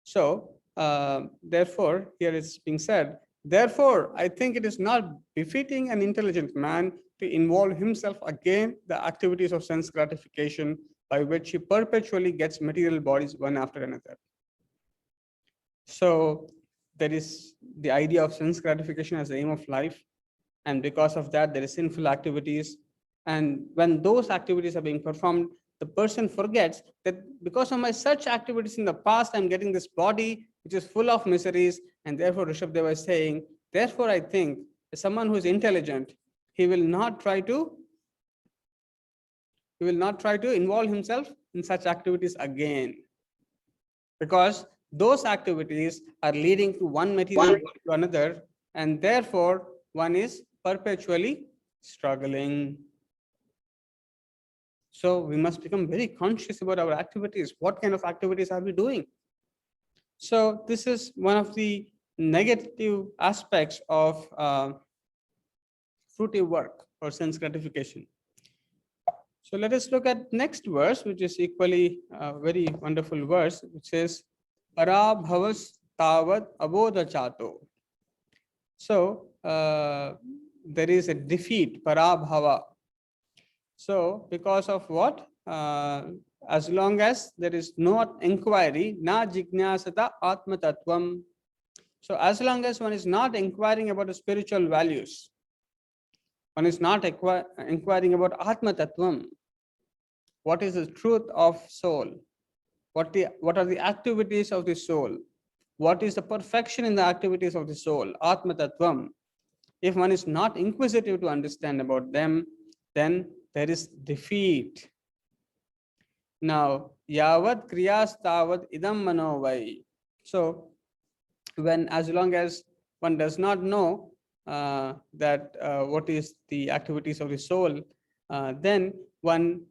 So, therefore, here it's being said, therefore, I think it is not befitting an intelligent man to involve himself again the activities of sense gratification by which he perpetually gets material bodies one after another. So there is the idea of sense gratification as the aim of life, and because of that there is sinful activities, and when those activities are being performed, the person forgets that because of my such activities in the past, I'm getting this body which is full of miseries, and therefore Rishabhadeva is saying, therefore I think someone who is intelligent, he will not try to involve himself in such activities again, because those activities are leading to one material to another, and therefore one is perpetually struggling. So we must become very conscious about our activities. What kind of activities are we doing? So this is one of the negative aspects of fruitive work or sense gratification. So let us look at next verse, which is equally very wonderful verse, which says, Parabhavas tavad abodha chato. So there is a defeat, parabhava. So because of what? As long as there is no inquiry, na jignasata atma tattvam. So as long as one is not inquiring about the spiritual values, one is not inquiring about atma tattvam. What is the truth of soul? What are the activities of the soul? What is the perfection in the activities of the soul? Atma tattvam. If one is not inquisitive to understand about them, then there is defeat. Now, yavad kriyas tavad idam manovai. So, as long as one does not know that what is the activities of the soul, then one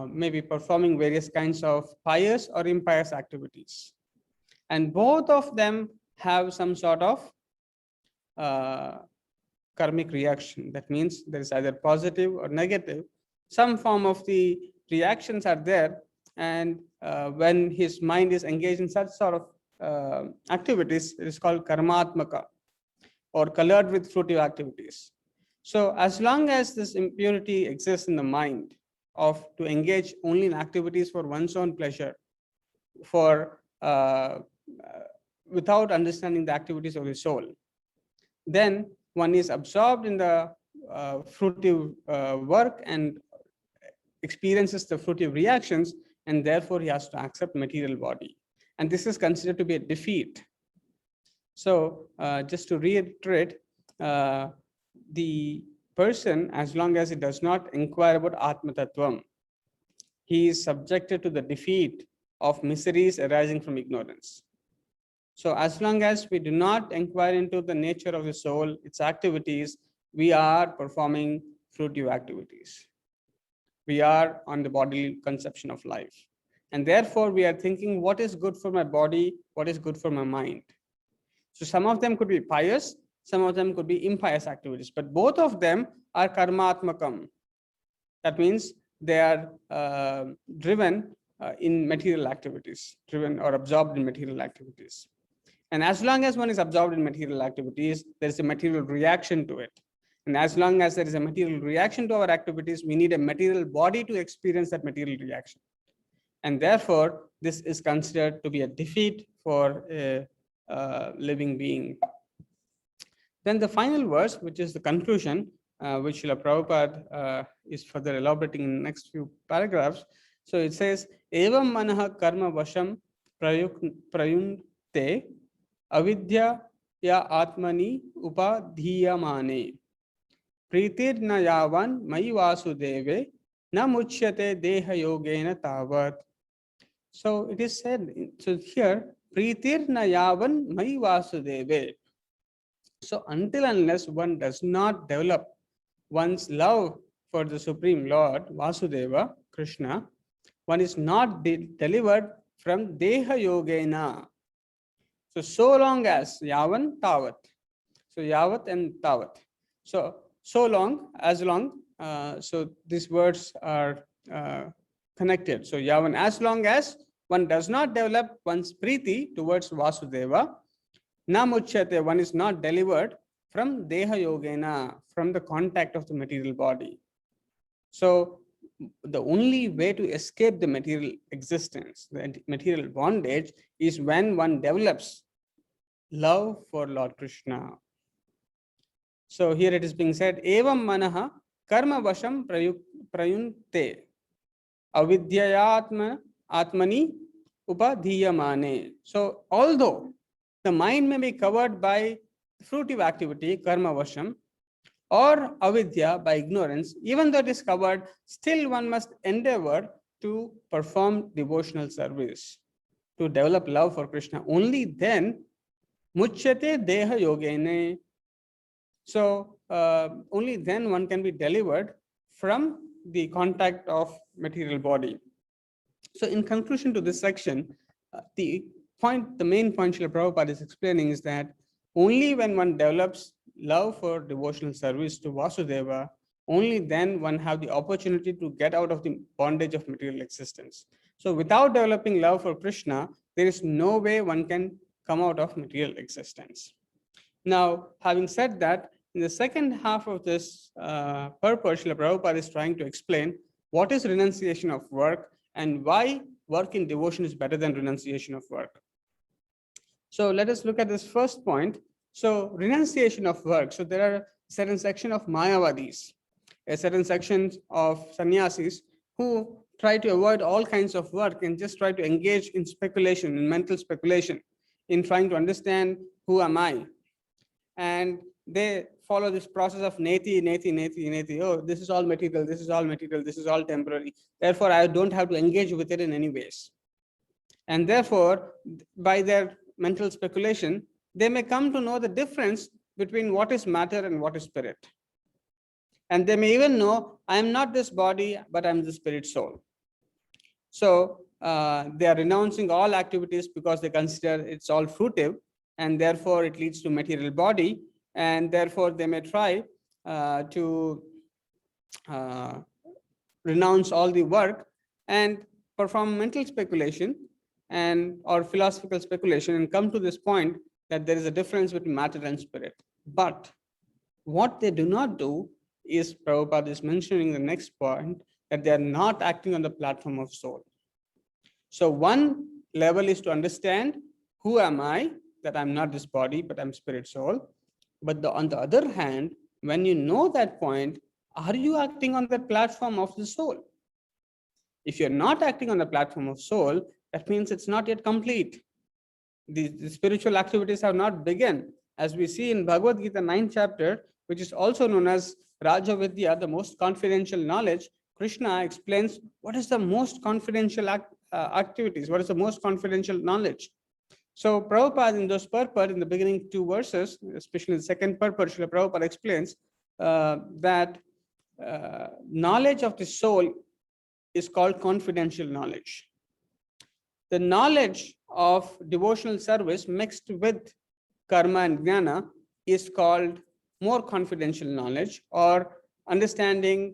may be performing various kinds of pious or impious activities. And both of them have some sort of karmic reaction. That means there is either positive or negative. Some form of the reactions are there, and when his mind is engaged in such sort of activities, it is called karmatmaka, or colored with fruitive activities. So as long as this impurity exists in the mind to engage only in activities for one's own pleasure, without understanding the activities of the soul, then one is absorbed in the fruitive work and experiences the fruitive reactions, and therefore he has to accept material body. And this is considered to be a defeat. So just to reiterate, the person, as long as he does not inquire about Atma Tattvam, he is subjected to the defeat of miseries arising from ignorance. So as long as we do not inquire into the nature of the soul, its activities, we are performing fruitive activities. We are on the bodily conception of life. And therefore, we are thinking what is good for my body, what is good for my mind. So some of them could be pious, some of them could be impious activities, but both of them are karmatmakam. That means they are driven in material activities, driven or absorbed in material activities. And as long as one is absorbed in material activities, there is a material reaction to it. And as long as there is a material reaction to our activities, we need a material body to experience that material reaction. And therefore, this is considered to be a defeat for a living being. Then the final verse, which is the conclusion, which Srila Prabhupada is further elaborating in the next few paragraphs. So it says, Evam manaha karma vasham prayunte avidya ya atmani upadhiyamane pritir na yavan mayi vasudeve na muchyate deha yogena tavat. So it is said, so here, pritir na yavan mayi vasudeve. So until unless one does not develop one's love for the Supreme Lord, Vasudeva, Krishna, one is not delivered from Deha Yogena. So long as Yavan Tavat. So Yavat and Tavat. So long, as long, so these words are connected. So Yavan, as long as one does not develop one's priti towards Vasudeva, na muchyate, one is not delivered from Deha Yogena, from the contact of the material body. So the only way to escape the material existence, the material bondage, is when one develops love for Lord Krishna. So here it is being said, Evam manaha karma vasham prayunte avidyayatma atmani upadhiyamane. So although the mind may be covered by fruitive activity, karma vasham, or avidya, by ignorance, even though it is covered, still one must endeavor to perform devotional service, to develop love for Krishna. Only then, muchyate deha yogene. So only then one can be delivered from the contact of material body. So in conclusion to this section, the main point Srila Prabhupada is explaining is that only when one develops love for devotional service to Vasudeva, only then one have the opportunity to get out of the bondage of material existence. So without developing love for Krishna, there is no way one can come out of material existence. Now, having said that, in the second half of this purport, Srila Prabhupada is trying to explain what is renunciation of work and why work in devotion is better than renunciation of work. So let us look at this first point. So renunciation of work. So there are certain section of Mayavadis, a certain section of sannyasis who try to avoid all kinds of work and just try to engage in speculation, in mental speculation, in trying to understand who am I. And they follow this process of neti, neti, neti, neti. Oh, this is all material, this is all material, this is all temporary. Therefore, I don't have to engage with it in any ways. And therefore, by their mental speculation, they may come to know the difference between what is matter and what is spirit. And they may even know, I am not this body, but I'm the spirit soul. So they are renouncing all activities because they consider it's all fruitive, and therefore it leads to material body, and therefore they may try to renounce all the work and perform mental speculation and or philosophical speculation and come to this point that there is a difference between matter and spirit. But what they do not do is, Prabhupada is mentioning the next point, that they are not acting on the platform of soul. So one level is to understand who am I, that I'm not this body, but I'm spirit soul. But on the other hand, when you know that point, are you acting on the platform of the soul? If you're not acting on the platform of soul, that means it's not yet complete. The spiritual activities have not begun. As we see in Bhagavad Gita 9th chapter, which is also known as Raja Vidya, the most confidential knowledge, Krishna explains what is the most confidential activities, what is the most confidential knowledge. So Prabhupada in those purport, in the beginning 2 verses, especially the second purport, Srila Prabhupada explains that knowledge of the soul is called confidential knowledge. The knowledge of devotional service mixed with karma and jnana is called more confidential knowledge, or understanding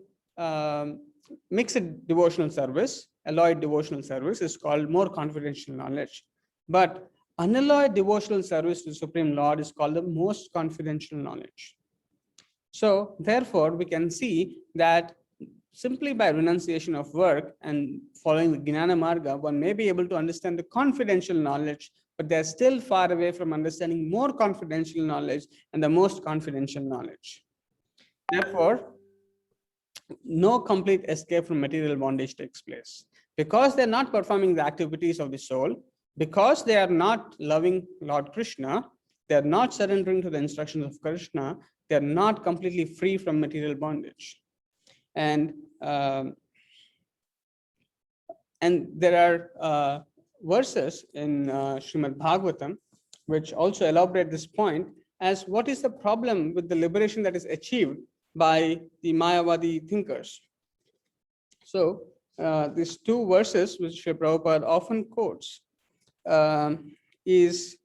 mixed devotional service, alloyed devotional service is called more confidential knowledge. But unalloyed devotional service to the Supreme Lord is called the most confidential knowledge. So therefore, we can see that simply by renunciation of work and following the Jnana Marga, one may be able to understand the confidential knowledge, but they're still far away from understanding more confidential knowledge and the most confidential knowledge. Therefore, no complete escape from material bondage takes place. Because they're not performing the activities of the soul, because they are not loving Lord Krishna, they're not surrendering to the instructions of Krishna, they're not completely free from material bondage. And there are verses in Srimad Bhagavatam which also elaborate this point as what is the problem with the liberation that is achieved by the Mayavadi thinkers. So these 2 verses which Srila Prabhupada often quotes is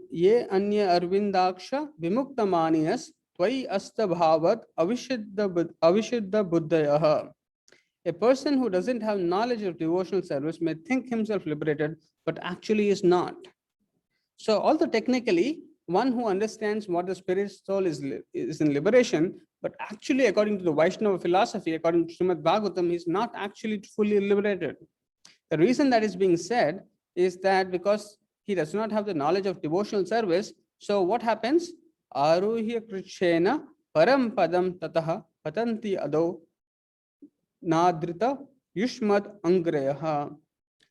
ye anya arvindaksha vimukta manias tvai asta bhavat avishuddha buddhayaha. A person who doesn't have knowledge of devotional service may think himself liberated, but actually is not. So although technically one who understands what the spirit soul is in liberation, but actually according to the Vaishnava philosophy, according to Srimad Bhagavatam, he is not actually fully liberated. The reason that is being said is that because he does not have the knowledge of devotional service, so what happens? Aruhya krishena param padam tataha patanti ado nadrita yushmat angreyaha.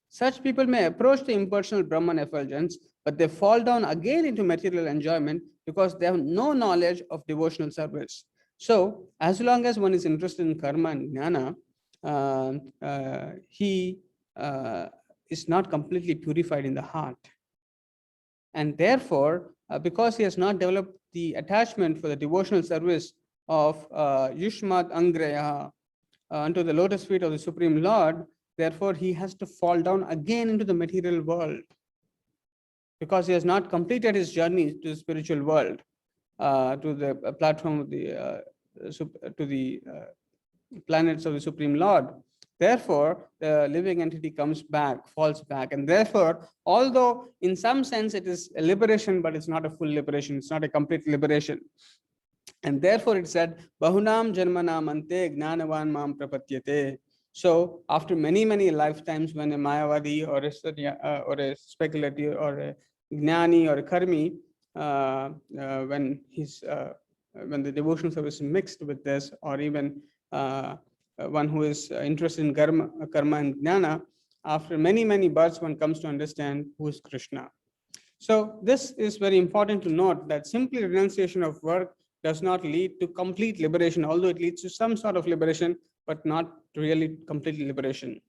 Such people may approach the impersonal Brahman effulgence, but they fall down again into material enjoyment because they have no knowledge of devotional service. So as long as one is interested in karma and jnana, he is not completely purified in the heart. And therefore, because he has not developed the attachment for the devotional service of Yushmat Angraya unto the lotus feet of the Supreme Lord, therefore he has to fall down again into the material world, because he has not completed his journey to the spiritual world, to the platform of the to the planets of the Supreme Lord. Therefore, the living entity comes back, falls back, and therefore, although in some sense it is a liberation, but it's not a full liberation, it's not a complete liberation. And therefore it said, Bahunam Janmanam Ante Gnanavan Mam Prapatyate. So after many, many lifetimes, when a Mayavadi or a speculative or a Gnani or a Karmi, when the devotional service is mixed with this, or even one who is interested in karma and Gnana, after many, many births, one comes to understand who is Krishna. So this is very important to note, that simply renunciation of work does not lead to complete liberation, although it leads to some sort of liberation, but not really complete liberation.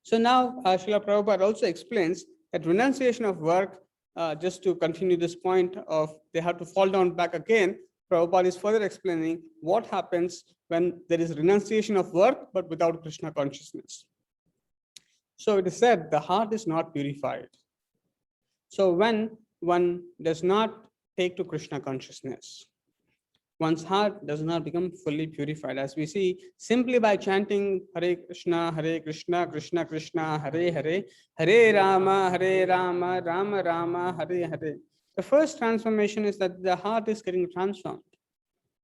So now Srila Prabhupada also explains that renunciation of work, just to continue this point of they have to fall down back again, Prabhupada is further explaining what happens when there is renunciation of work but without Krishna consciousness. So it is said the heart is not purified. So when one does not take to Krishna consciousness, one's heart does not become fully purified. As we see, simply by chanting Hare Krishna, Krishna Krishna, Hare Hare, Hare Rama, Rama Rama, Hare Hare. The first transformation is that the heart is getting transformed.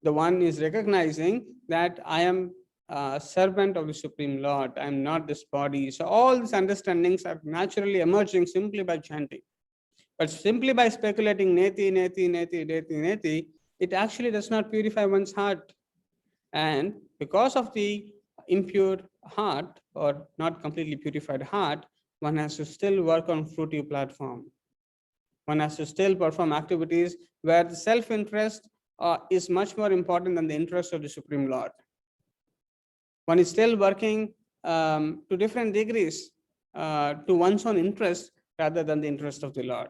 The one is recognizing that I am a servant of the Supreme Lord, I am not this body. So all these understandings are naturally emerging simply by chanting. But simply by speculating neti, neti, neti, neti, neti, it actually does not purify one's heart. And because of the impure heart, or not completely purified heart, one has to still work on fruitive platform. One has to still perform activities where the self-interest is much more important than the interest of the Supreme Lord. One is still working to different degrees to one's own interest rather than the interest of the Lord.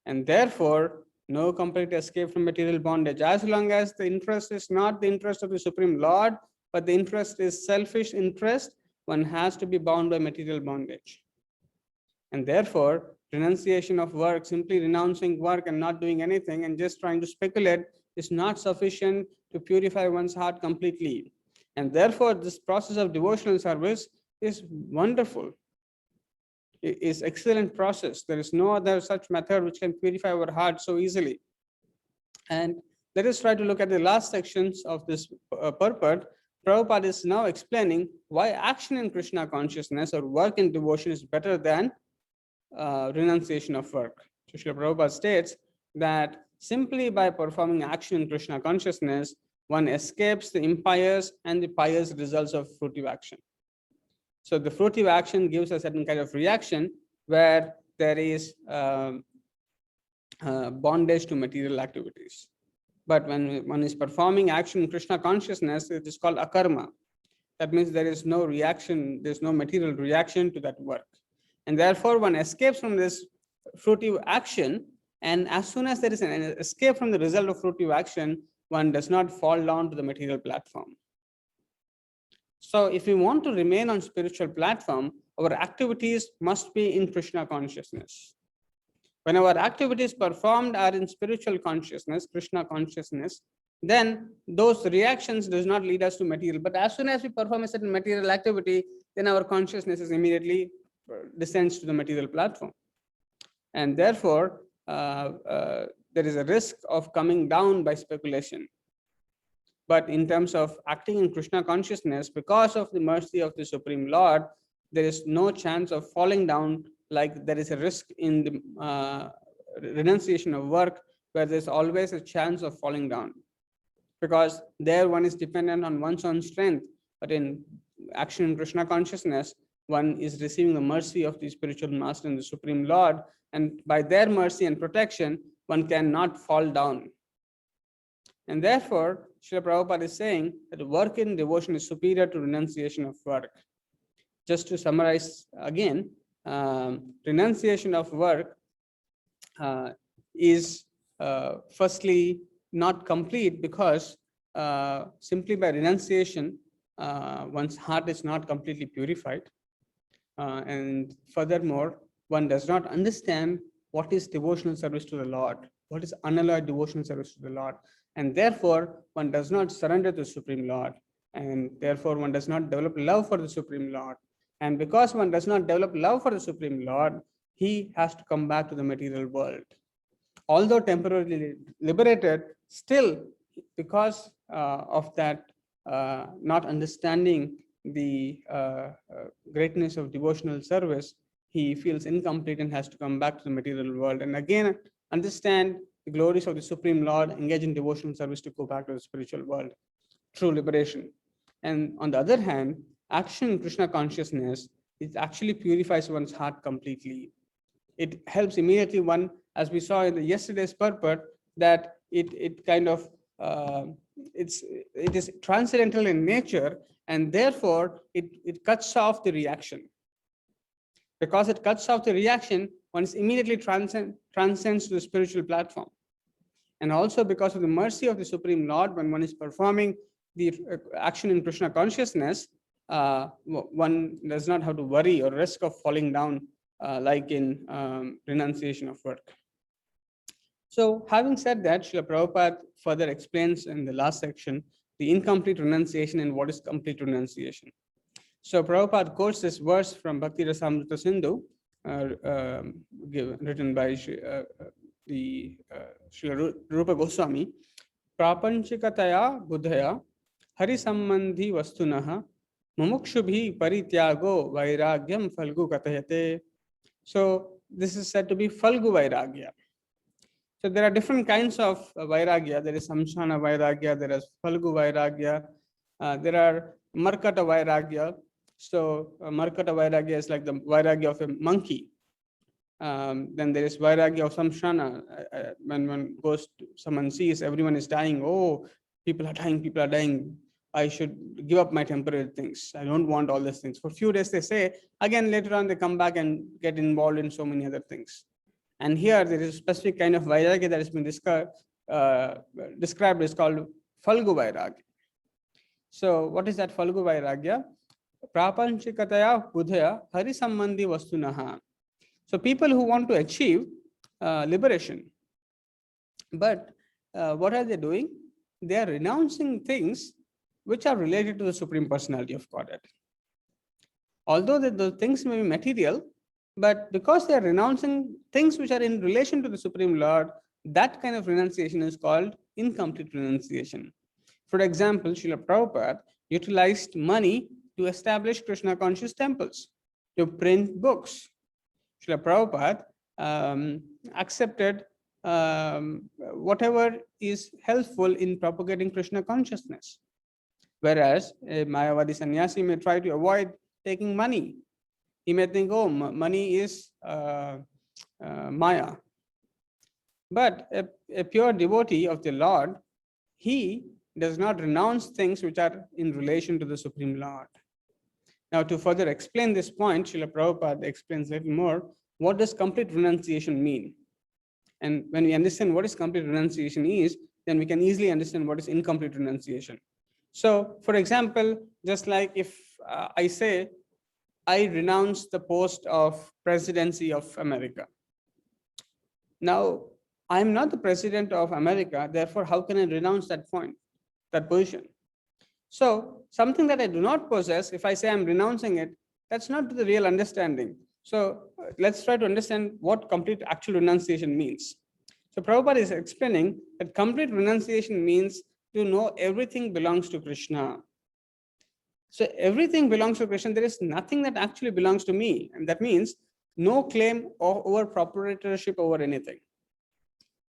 And therefore, no complete escape from material bondage. As long as the interest is not the interest of the Supreme Lord, but the interest is selfish interest, one has to be bound by material bondage. And therefore, renunciation of work, simply renouncing work and not doing anything and just trying to speculate, is not sufficient to purify one's heart completely. And therefore, this process of devotional service is wonderful. It is excellent process. There is no other such method which can purify our heart so easily. And let us try to look at the last sections of this purport. Prabhupada is now explaining why action in Krishna consciousness or work in devotion is better than renunciation of work. So Srila Prabhupada states that simply by performing action in Krishna consciousness, one escapes the impious and the pious results of fruitive action. So the fruitive action gives a certain kind of reaction where there is bondage to material activities. But when one is performing action in Krishna consciousness, it is called akarma. That means there is no reaction, there's no material reaction to that work. And therefore, one escapes from this fruitive action. And as soon as there is an escape from the result of fruitive action, one does not fall down to the material platform. So if we want to remain on spiritual platform, our activities must be in Krishna consciousness. When our activities performed are in spiritual consciousness, Krishna consciousness, then those reactions does not lead us to material. But as soon as we perform a certain material activity, then our consciousness is immediately descends to the material platform. And therefore, there is a risk of coming down by speculation. But in terms of acting in Krishna consciousness, because of the mercy of the Supreme Lord, there is no chance of falling down like there is a risk in the renunciation of work, where there's always a chance of falling down. Because there one is dependent on one's own strength. But in action in Krishna consciousness, one is receiving the mercy of the spiritual master and the Supreme Lord. And by their mercy and protection, one cannot fall down. And therefore, Srila Prabhupada is saying that work in devotion is superior to renunciation of work. Just to summarize again, renunciation of work is firstly not complete because simply by renunciation, one's heart is not completely purified. And furthermore, one does not understand what is devotional service to the Lord, what is unalloyed devotional service to the Lord. And therefore, one does not surrender to the Supreme Lord. And therefore, one does not develop love for the Supreme Lord. And because one does not develop love for the Supreme Lord, he has to come back to the material world. Although temporarily liberated, still, because of that not understanding the greatness of devotional service, he feels incomplete and has to come back to the material world and again understand the glories of the Supreme Lord, engage in devotional service to go back to the spiritual world, true liberation. And on the other hand, action in Krishna consciousness, it actually purifies one's heart completely. It helps immediately one, as we saw in the yesterday's purport, that it kind of it is transcendental in nature, and therefore it cuts off the reaction. Because it cuts off the reaction, one is immediately transcends to the spiritual platform. And also because of the mercy of the Supreme Lord, when one is performing the action in Krishna consciousness, one does not have to worry or risk of falling down like in renunciation of work. So having said that, Srila Prabhupada further explains in the last section the incomplete renunciation and what is complete renunciation. So Prabhupada quotes this verse from Bhakti Rasamrita Sindhu, written by Srila Rupa Goswami. Prapanchikataya buddhaya hari sambandhi vastunaha mumukshubhi parityago vairagyam falgu katayate. So this is said to be falgu vairagya. So there are different kinds of vairagya. There is samshana vairagya, there is falgu vairagya, there are markata vairagya. So markata vairagya is like the vairagya of a monkey. Then there is vairagya of samshana. When one goes to, someone sees everyone is dying, oh, people are dying, I should give up my temporary things. I don't want all these things. For a few days they say, again later on they come back and get involved in so many other things. And here there is a specific kind of vairagya that has been described is called falgu vairagya. So what is that falgu vairagya? Prapanchikataya buddhaya hari sambandhi vastunaha. So people who want to achieve liberation, but what are they doing? They are renouncing things which are related to the Supreme Personality of Godhead. Although the things may be material, but because they are renouncing things which are in relation to the Supreme Lord, that kind of renunciation is called incomplete renunciation. For example, Srila Prabhupada utilized money to establish Krishna conscious temples, to print books. Srila Prabhupada accepted whatever is helpful in propagating Krishna consciousness. Whereas a Mayavadi sannyasi may try to avoid taking money. He may think, oh, money is Maya. But a pure devotee of the Lord, he does not renounce things which are in relation to the Supreme Lord. Now, to further explain this point, Srila Prabhupada explains a little more, what does complete renunciation mean? And when we understand what is complete renunciation is, then we can easily understand what is incomplete renunciation. So, for example, just like if I say, I renounce the post of presidency of America. Now, I am not the president of America, therefore, how can I renounce that position? So, something that I do not possess, if I say I'm renouncing it, that's not the real understanding. So, let's try to understand what complete actual renunciation means. So, Prabhupada is explaining that complete renunciation means to know everything belongs to Krishna. So everything belongs to Krishna. There is nothing that actually belongs to me. And that means no claim over proprietorship over anything.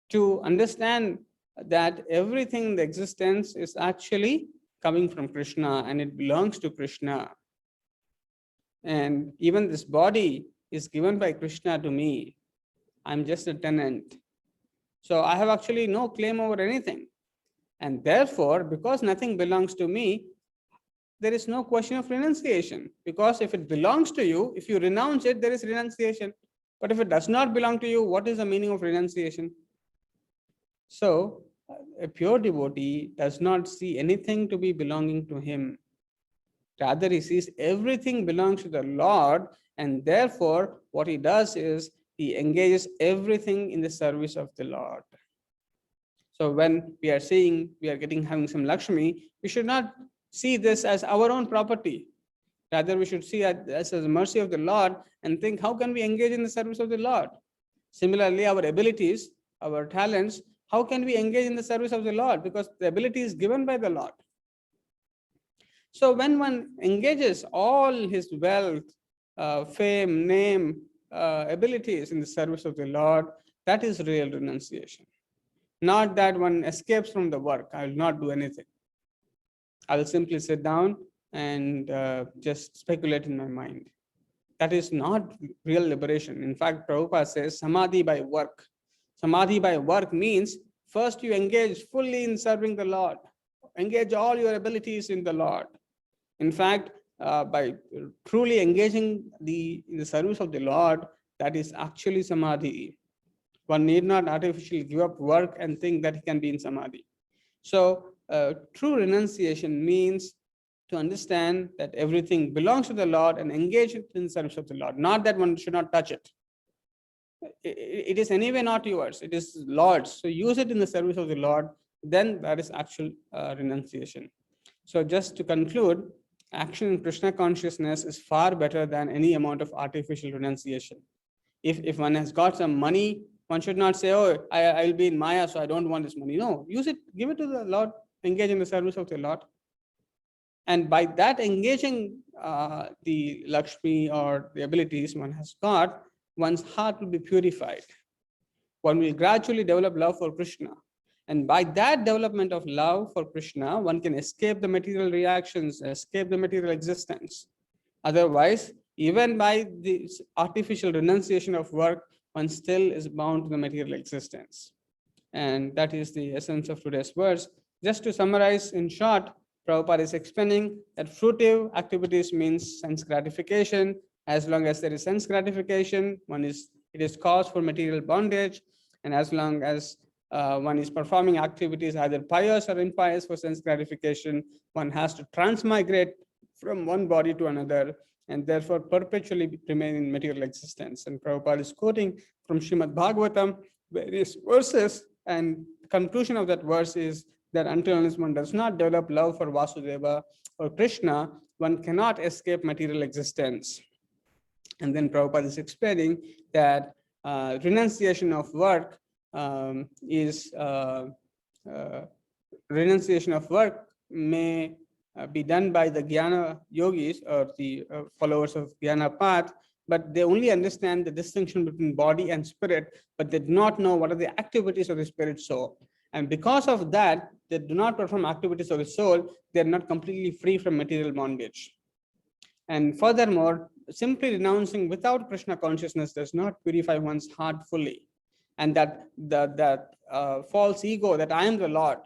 To understand that everything in the existence is actually coming from Krishna and it belongs to Krishna. And even this body is given by Krishna to me. I'm just a tenant. So I have actually no claim over anything. And therefore, because nothing belongs to me, there is no question of renunciation, because if it belongs to you, if you renounce it, there is renunciation. But if it does not belong to you, what is the meaning of renunciation? So a pure devotee does not see anything to be belonging to him. Rather, he sees everything belongs to the Lord, and therefore what he does is he engages everything in the service of the Lord. So when we are seeing, we are having some Lakshmi, we should not see this as our own property. Rather, we should see this as a mercy of the Lord and think, how can we engage in the service of the Lord? Similarly, our abilities, our talents, how can we engage in the service of the Lord? Because the ability is given by the Lord. So when one engages all his wealth, fame, name, abilities in the service of the Lord, that is real renunciation. Not that one escapes from the work. I will not do anything. I will simply sit down and just speculate in my mind. That is not real liberation. In fact, Prabhupada says samadhi by work. Samadhi by work means first you engage fully in serving the Lord. Engage all your abilities in the Lord. In fact, by truly engaging in the service of the Lord, that is actually samadhi. One need not artificially give up work and think that he can be in samadhi. So true renunciation means to understand that everything belongs to the Lord and engage in the service of the Lord. Not that one should not touch it. It is anyway not yours. It is Lord's. So use it in the service of the Lord. Then that is actual renunciation. So just to conclude, action in Krishna consciousness is far better than any amount of artificial renunciation. If one has got some money, one should not say, oh, I'll be in Maya, so I don't want this money. No, use it, give it to the Lord, engage in the service of the Lord. And by that engaging the Lakshmi or the abilities one has got, one's heart will be purified. One will gradually develop love for Krishna. And by that development of love for Krishna, one can escape the material reactions, escape the material existence. Otherwise, even by the artificial renunciation of work, one still is bound to the material existence. And that is the essence of today's verse. Just to summarize in short, Prabhupada is explaining that fruitive activities means sense gratification. As long as there is sense gratification, it is cause for material bondage. And as long as one is performing activities either pious or impious for sense gratification, one has to transmigrate from one body to another and therefore perpetually remain in material existence. And Prabhupada is quoting from Srimad Bhagavatam various verses, and the conclusion of that verse is that until one does not develop love for Vasudeva or Krishna, one cannot escape material existence. And then Prabhupada is explaining that renunciation of work renunciation of work may be done by the Jnana yogis or the followers of Jnana path, but they only understand the distinction between body and spirit, but they do not know what are the activities of the spirit soul. And because of that, they do not perform activities of the soul, they are not completely free from material bondage. And furthermore, simply renouncing without Krishna consciousness does not purify one's heart fully. And that false ego that I am the Lord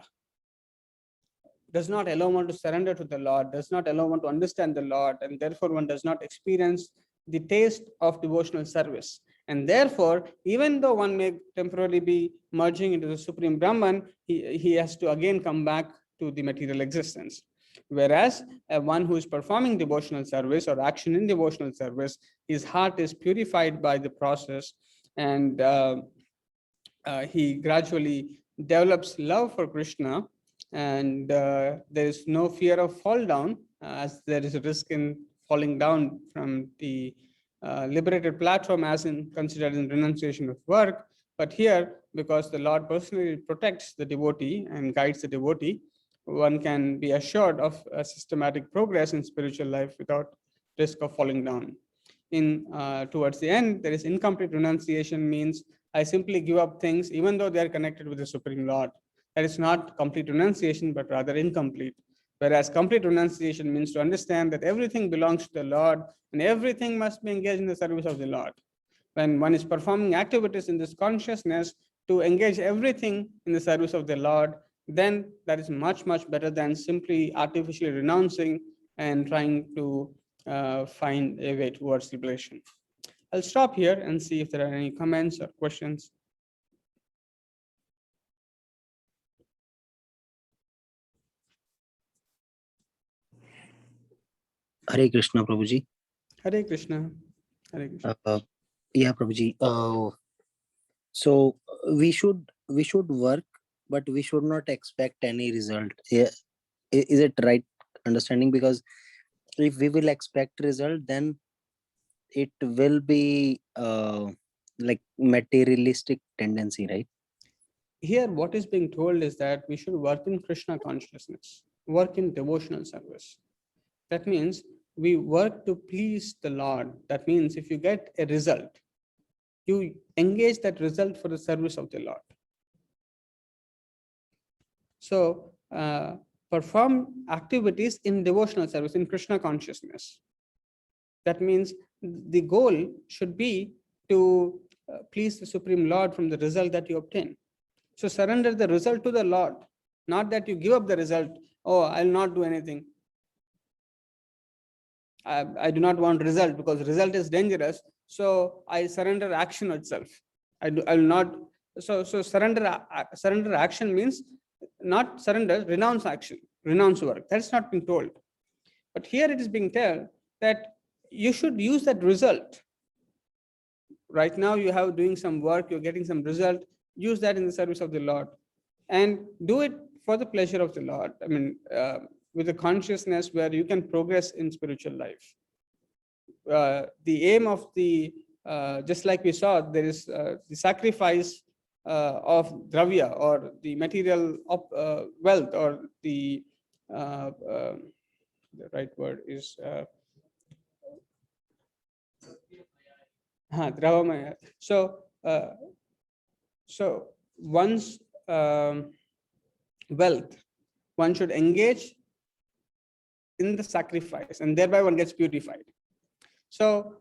does not allow one to surrender to the Lord, does not allow one to understand the Lord, and therefore one does not experience the taste of devotional service. And therefore, even though one may temporarily be merging into the Supreme Brahman, he has to again come back to the material existence. Whereas one who is performing devotional service or action in devotional service, his heart is purified by the process, and he gradually develops love for Krishna, and there is no fear of fall down, as there is a risk in falling down from the liberated platform as considered in renunciation of work. But here, because the Lord personally protects the devotee and guides the devotee, one can be assured of a systematic progress in spiritual life without risk of falling down. Towards the end, there is incomplete renunciation, means I simply give up things even though they are connected with the Supreme Lord. That is not complete renunciation, but rather incomplete. Whereas complete renunciation means to understand that everything belongs to the Lord and everything must be engaged in the service of the Lord. When one is performing activities in this consciousness to engage everything in the service of the Lord, then that is much, much better than simply artificially renouncing and trying to find a way towards liberation. I'll stop here and see if there are any comments or questions. Hare Krishna, Prabhuji. Hare Krishna. Hare Krishna. Yeah, Prabhuji. So we should work, but we should not expect any result. Yeah, is it right understanding? Because if we will expect result, then it will be like materialistic tendency, right? Here, what is being told is that we should work in Krishna consciousness, work in devotional service. That means we work to please the Lord. That means if you get a result, you engage that result for the service of the Lord. So, perform activities in devotional service, in Krishna consciousness. That means the goal should be to please the Supreme Lord from the result that you obtain. So surrender the result to the Lord, not that you give up the result. Oh, I'll not do anything. I do not want result because result is dangerous. So I surrender action itself. I will not. So surrender action means not surrender, renounce action, renounce work. That's not being told. But here it is being told that you should use that result. Right now you have doing some work, you're getting some result, use that in the service of the Lord and do it for the pleasure of the Lord. I mean, with a consciousness where you can progress in spiritual life. The aim of the, just like we saw, there is the sacrifice of dravya or the material of, wealth, or the right word is dravamaya. So one's wealth, one should engage in the sacrifice, and thereby one gets purified. So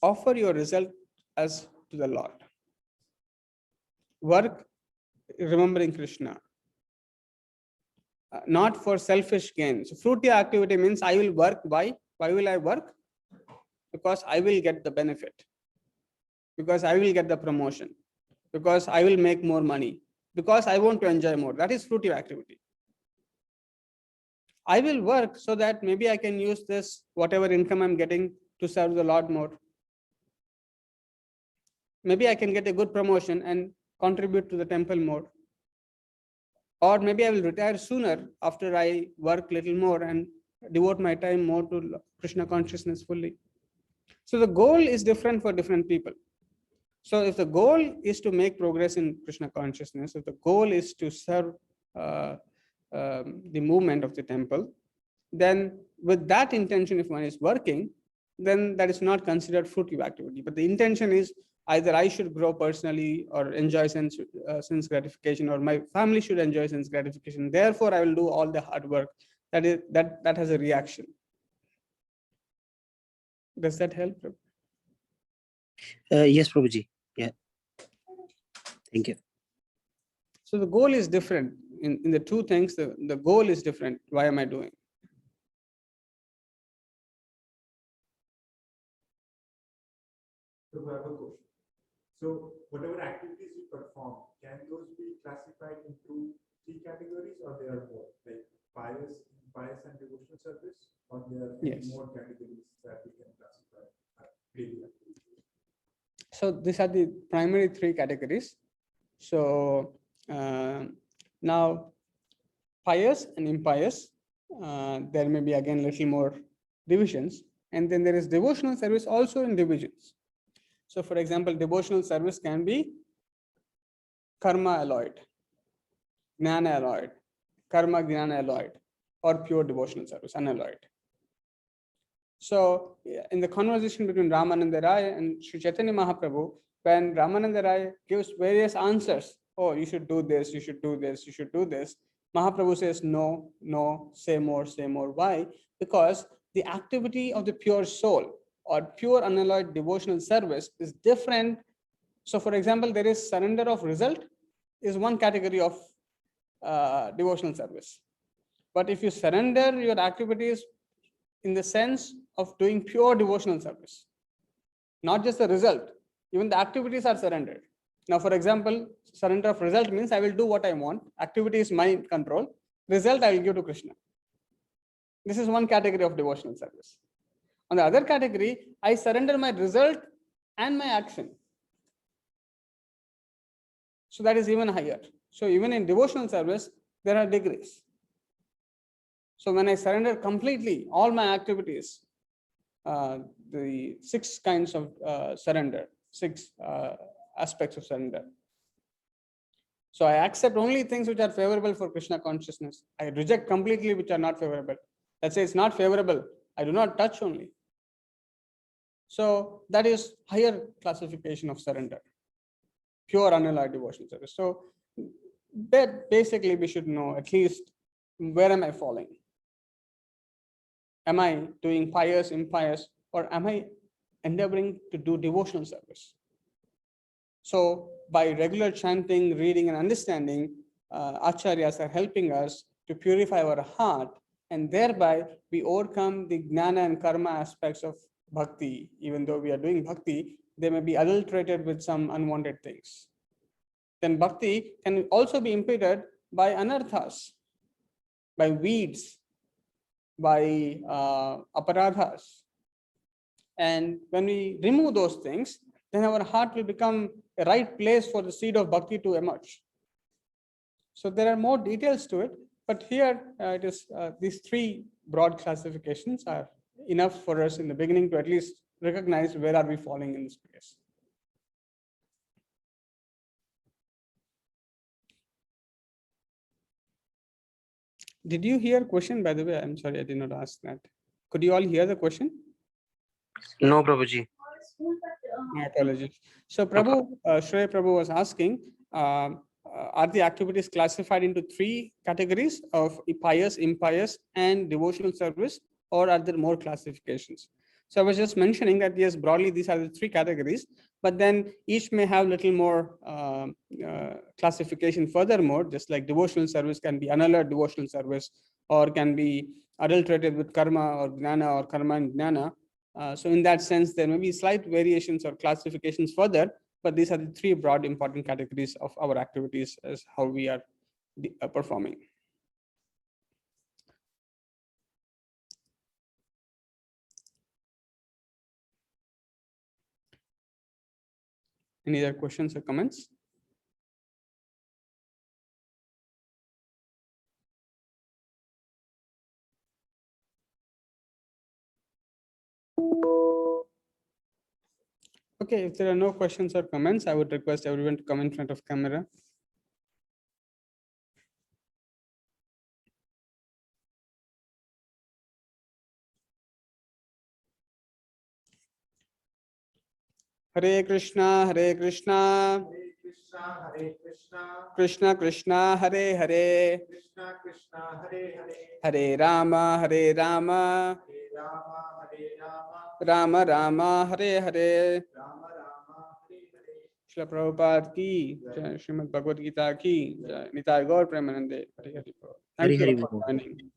offer your result as to the Lord. Work remembering Krishna, not for selfish gain. So fruitive activity means I will work. Why will I work? Because I will get the benefit, because I will get the promotion, because I will make more money, because I want to enjoy more. That is fruitive activity. I will work so that maybe I can use this, whatever income I'm getting, to serve the Lord more. Maybe I can get a good promotion and contribute to the temple more. Or maybe I will retire sooner after I work little more and devote my time more to Krishna consciousness fully. So the goal is different for different people. So if the goal is to make progress in Krishna consciousness, if the goal is to serve the movement of the temple, then with that intention, if one is working, then that is not considered fruitive activity. But the intention is either I should grow personally or enjoy sense gratification, or my family should enjoy sense gratification. Therefore, I will do all the hard work. That has a reaction. Does that help? Yes, Prabhuji. Yeah. Thank you. So the goal is different. In the two things, the goal is different. Why am I doing? So I have a question. So whatever activities you perform, can those be classified into three categories, or there are more, like pious and devotional service, or there are Yes. more categories that we can classify daily activities? So these are the primary three categories. So now pious and impious, there may be again little more divisions, and then there is devotional service also in divisions. So for example, devotional service can be karma alloyed, jnana alloyed, karma jnana alloyed, or pure devotional service unalloyed. So in the conversation between Ramananda Rai and Sri Chaitanya Mahaprabhu, when Ramananda Rai gives various answers, oh, you should do this, you should do this, you should do this, Mahaprabhu says, no, no, say more, say more. Why? Because the activity of the pure soul or pure unalloyed devotional service is different. So for example, there is surrender of result is one category of devotional service. But if you surrender your activities in the sense of doing pure devotional service, not just the result, even the activities are surrendered. Now, for example, surrender of result means I will do what I want. Activity is my control. Result I will give to Krishna. This is one category of devotional service. On the other category, I surrender my result and my action. So that is even higher. So even in devotional service, there are degrees. So when I surrender completely all my activities, the 6 kinds of surrender, 6 aspects of surrender. So I accept only things which are favorable for Krishna consciousness. I reject completely which are not favorable. Let's say it's not favorable, I do not touch only. So that is higher classification of surrender, pure unalloyed devotional service. So that basically we should know at least where am I falling? Am I doing pious, impious, or am I endeavoring to do devotional service? So by regular chanting, reading, and understanding, acharyas are helping us to purify our heart, and thereby we overcome the jnana and karma aspects of bhakti. Even though we are doing bhakti, they may be adulterated with some unwanted things. Then bhakti can also be impeded by anarthas, by weeds, by aparadhas. And when we remove those things, then our heart will become a right place for the seed of bhakti to emerge. So there are more details to it, but here it is these 3 broad classifications are enough for us in the beginning to at least recognize where are we falling in this place. Did you hear question, by the way? I'm sorry, I did not ask that. Could you all hear the question? No, Prabhuji. My apologies. So Prabhu, Shreya Prabhu was asking, are the activities classified into 3 categories of pious, impious, and devotional service, or are there more classifications? So I was just mentioning that yes, broadly these are the 3 categories, but then each may have little more classification furthermore, just like devotional service can be unalloyed devotional service, or can be adulterated with karma or jnana, or karma and jnana. So in that sense, there may be slight variations or classifications further, but these are the 3 broad important categories of our activities as how we are performing. Any other questions or comments? Okay, if there are no questions or comments, I would request everyone to come in front of camera. Hare Krishna, Hare Krishna, Krishna Krishna, Hare Hare, Hare Rama, Hare Rama, Rama Rama, Hare Hare. Srila Prabhupada ki jai, Srimad Bhagavad Gita ki jai, Nitai Gaur Premanande. Hare Hare. Thank Hare you Hare all for Bol. joining.